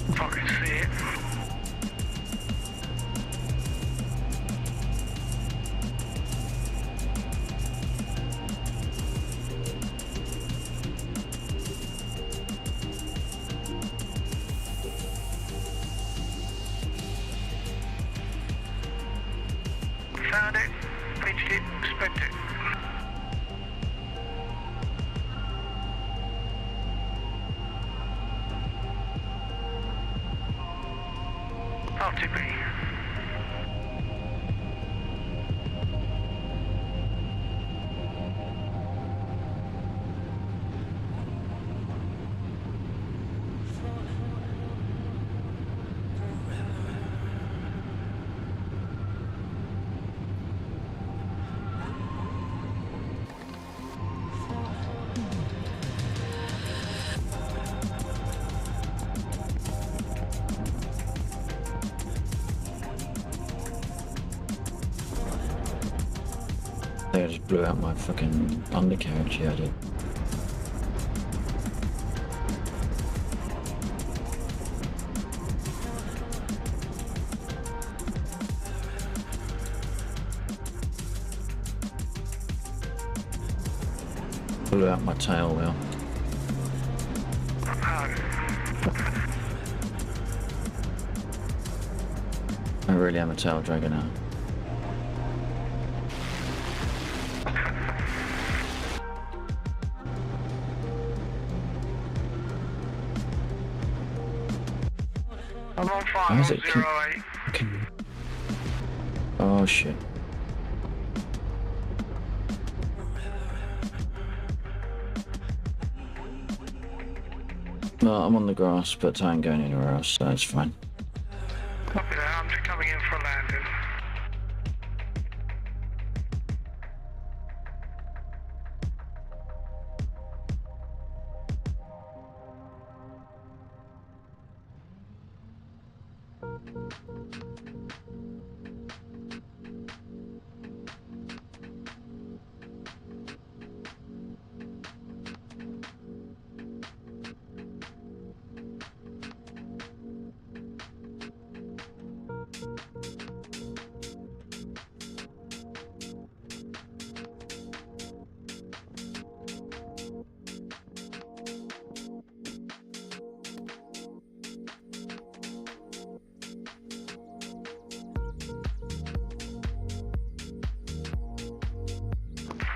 If I can see it. Found it, pitched it, spent it. RTB. I just blew out my fucking undercarriage, yeah I did. Blew out my tail wheel. I really am a tail dragger now. I'm on How is it? 508. Can... Oh shit. No, I'm on the grass, but I ain't going anywhere else, so it's fine. Copy that, I'm just coming in for a landing.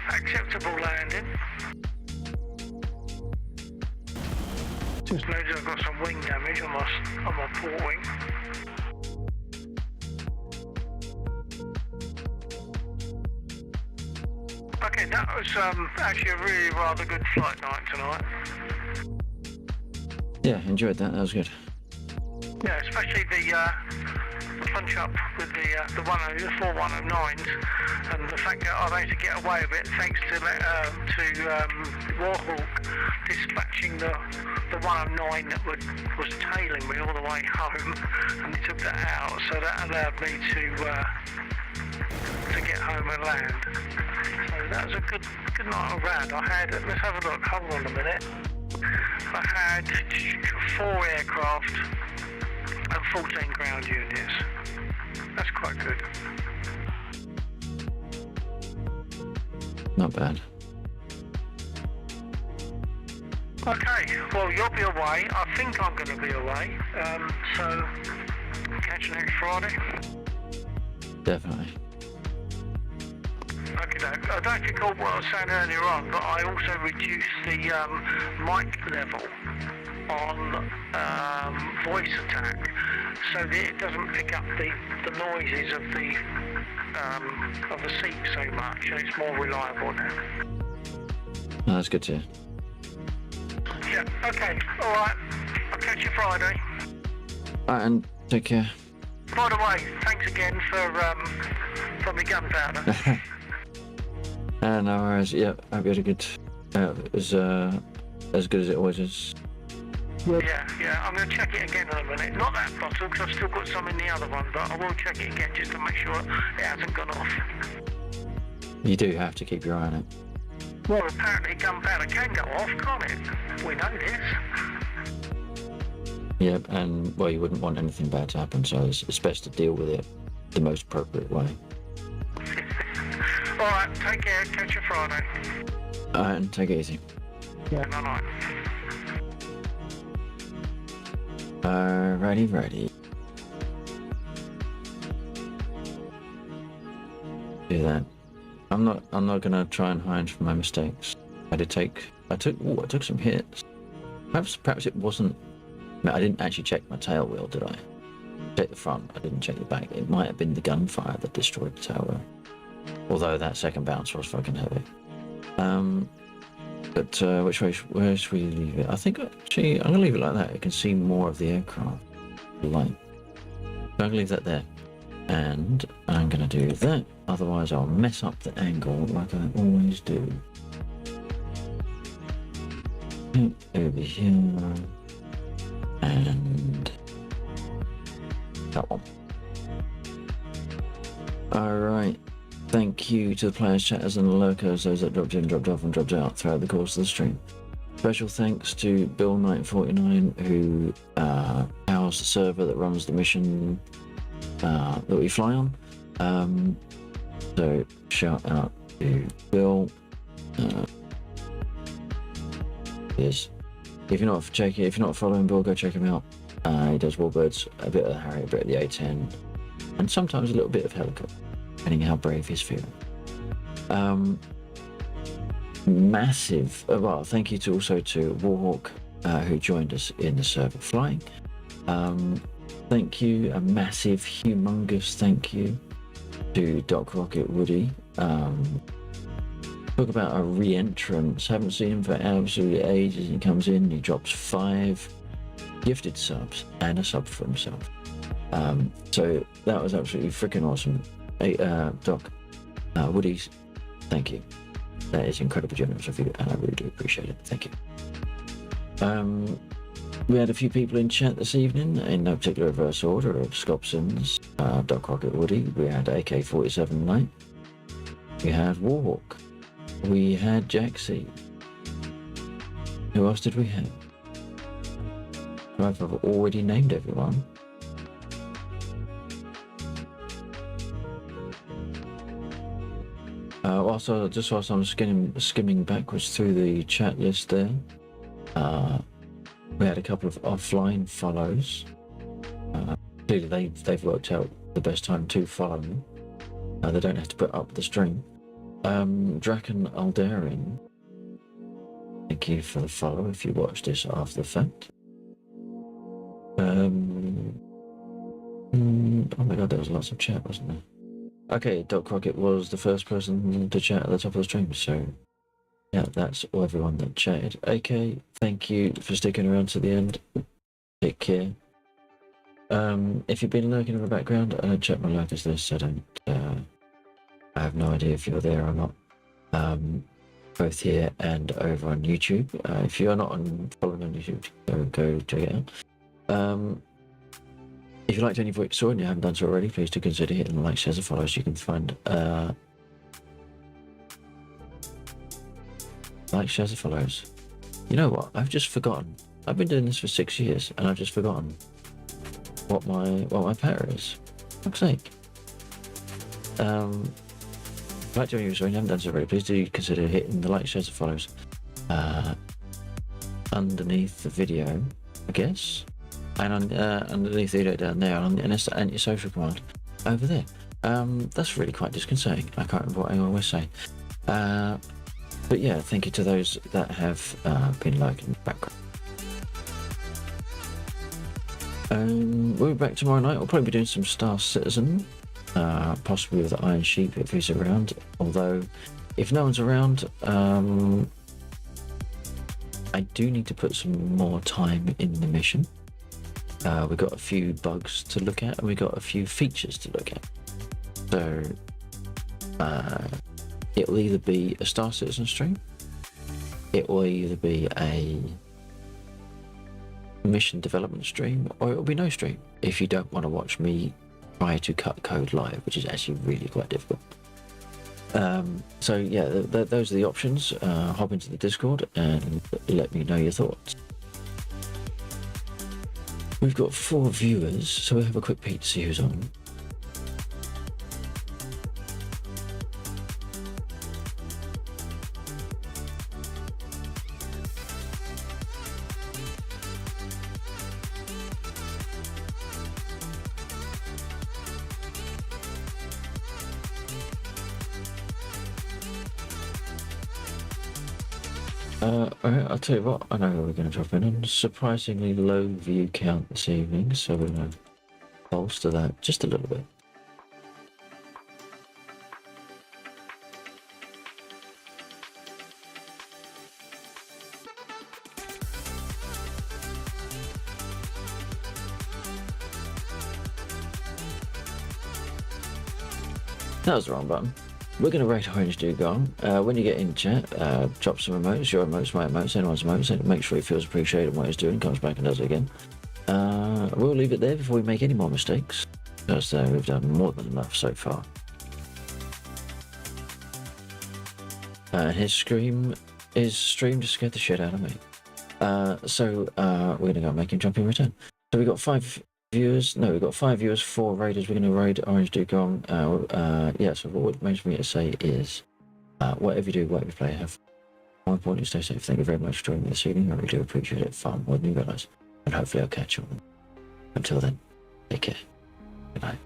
Acceptable landing. Just noticed I've got some wing damage on my port wing. Okay, that was actually a really rather good flight night tonight. Yeah, enjoyed that. That was good. Yeah, especially the punch up with the 4109s, and the fact that I managed to get away with it thanks to Warhawk dispatching the 109 that was tailing me all the way home, and he took that out, so that allowed me to get home and land. So that was a good night of rad. I had, let's have a look, hold on a minute. I had 4 aircraft and 14 ground units. That's quite good. Not bad. Okay, well you'll be away. I think I'm going to be away. So catch you next Friday. Definitely. Okay, I don't know if you caught what I was saying earlier on, but I also reduced the mic level on voice attack. so that it doesn't pick up the noises of the seat so much, and it's more reliable now. Oh, that's good to hear. Yeah, okay, alright. I'll catch you Friday. Alright, and take care. By the way, thanks again for the gunpowder. No worries. Yeah, I hope you had a good... it was as good as it always is. Yeah, I'm going to check it again in a minute. Not that bottle, because I've still got some in the other one, but I will check it again just to make sure it hasn't gone off. You do have to keep your eye on it. Well, apparently gunpowder can go off, can't it? We know this. Yep, and, well, you wouldn't want anything bad to happen, so it's best to deal with it the most appropriate way. Alright, take care. Catch you Friday. Alright, and take it easy. Yeah. Night. Righty. Do that. I'm not gonna try and hide from my mistakes. I took some hits. Perhaps it wasn't. I didn't actually check my tail wheel, did I? Check the front. I didn't check the back. It might have been the gunfire that destroyed the tail wheel. Although that second bounce was fucking heavy. But where should we leave it? I think actually I'm gonna leave it like that. You can see more of the aircraft. Light. So I'm gonna leave that there. And I'm gonna do that. Otherwise I'll mess up the angle like I always do. Over here. And that one. Alright. Thank you to the players, chatters and the lurkers, those that dropped in, dropped off and dropped out throughout the course of the stream. Special thanks to Bill949 who powers the server that runs the mission that we fly on. So shout out to Bill. Yes. If you're not following Bill, go check him out. He does Warbirds, a bit of the Harrier, a bit of the A10, and sometimes a little bit of helicopter, depending how brave he's feeling. Massive, well, thank you also to Warhawk, who joined us in the server flying. Thank you, a massive, humongous thank you to Doc Rocket Woody. Talk about a re-entrance. Haven't seen him for absolutely ages. He comes in, he drops 5 gifted subs and a sub for himself. So that was absolutely freaking awesome. Hey, Doc, Woody, thank you. That is incredibly generous of you, and I really do appreciate it. Thank you. We had a few people in chat this evening, in no particular reverse order of Scopsons, Doc Rocket Woody. We had AK-47 Knight. We had Warhawk. We had Jaxie. Who else did we have? I've already named everyone. Whilst I'm skimming backwards through the chat list there, we had a couple of offline follows. Clearly they've worked out the best time to follow me. They don't have to put up the stream. Draken Aldarian, thank you for the follow if you watched this after the fact. Oh my god, there was lots of chat, wasn't there? Okay, Doc Crockett was the first person to chat at the top of the stream, so yeah, that's everyone that chatted. AK, thank you for sticking around to the end. Take care. If you've been lurking in the background, I don't check my lurkers list, so I have no idea if you're there or not. Both here and over on YouTube. If you're not following on YouTube, go check it out. If you liked any of what you saw and you haven't done so already, please do consider hitting the like, shares, and follows. You can find like, shares, and follows. You know what? I've just forgotten. I've been doing this for 6 years, and I've just forgotten what my patter is. For fuck's sake. If you like doing so and you haven't done so already, please do consider hitting the like, shares, and follows underneath the video, I guess. And underneath the video down there, and it's the anti-social command over there. That's really quite disconcerting. I can't remember what I always say. But yeah, thank you to those that have been liking the background. We'll be back tomorrow night. We'll probably be doing some Star Citizen, possibly with the Iron Sheep if he's around. Although, if no one's around, I do need to put some more time in the mission. We've got a few bugs to look at, and we've got a few features to look at. So, it'll either be a Star Citizen stream, it will either be a mission development stream, or it will be no stream if you don't want to watch me try to cut code live, which is actually really quite difficult. So yeah, those are the options. Hop into the Discord and let me know your thoughts. We've got 4 viewers, so we'll have a quick peek to see who's on. Alright, I'll tell you what, I know where we're going to drop in on. Surprisingly low view count this evening, so we're going to bolster that just a little bit. That was the wrong button. We're going to rate Orange Dugong. When you get in chat, drop some emotes, your emotes, my emotes, anyone's emotes, and make sure he feels appreciated in what he's doing, comes back and does it again. We'll leave it there before we make any more mistakes, because we've done more than enough so far. His stream just scared the shit out of me. So we're going to go make him jump in return. So we got 5 viewers. No, we've got 5 viewers, 4 raiders. We're going to raid Orange Dugong. Yeah, so what remains for me to say is, whatever you do, whatever you play, have more importantly, stay safe. Thank you very much for joining me this evening. I really do appreciate it far more than you realise. And hopefully I'll catch you on. Until then, take care. Good night.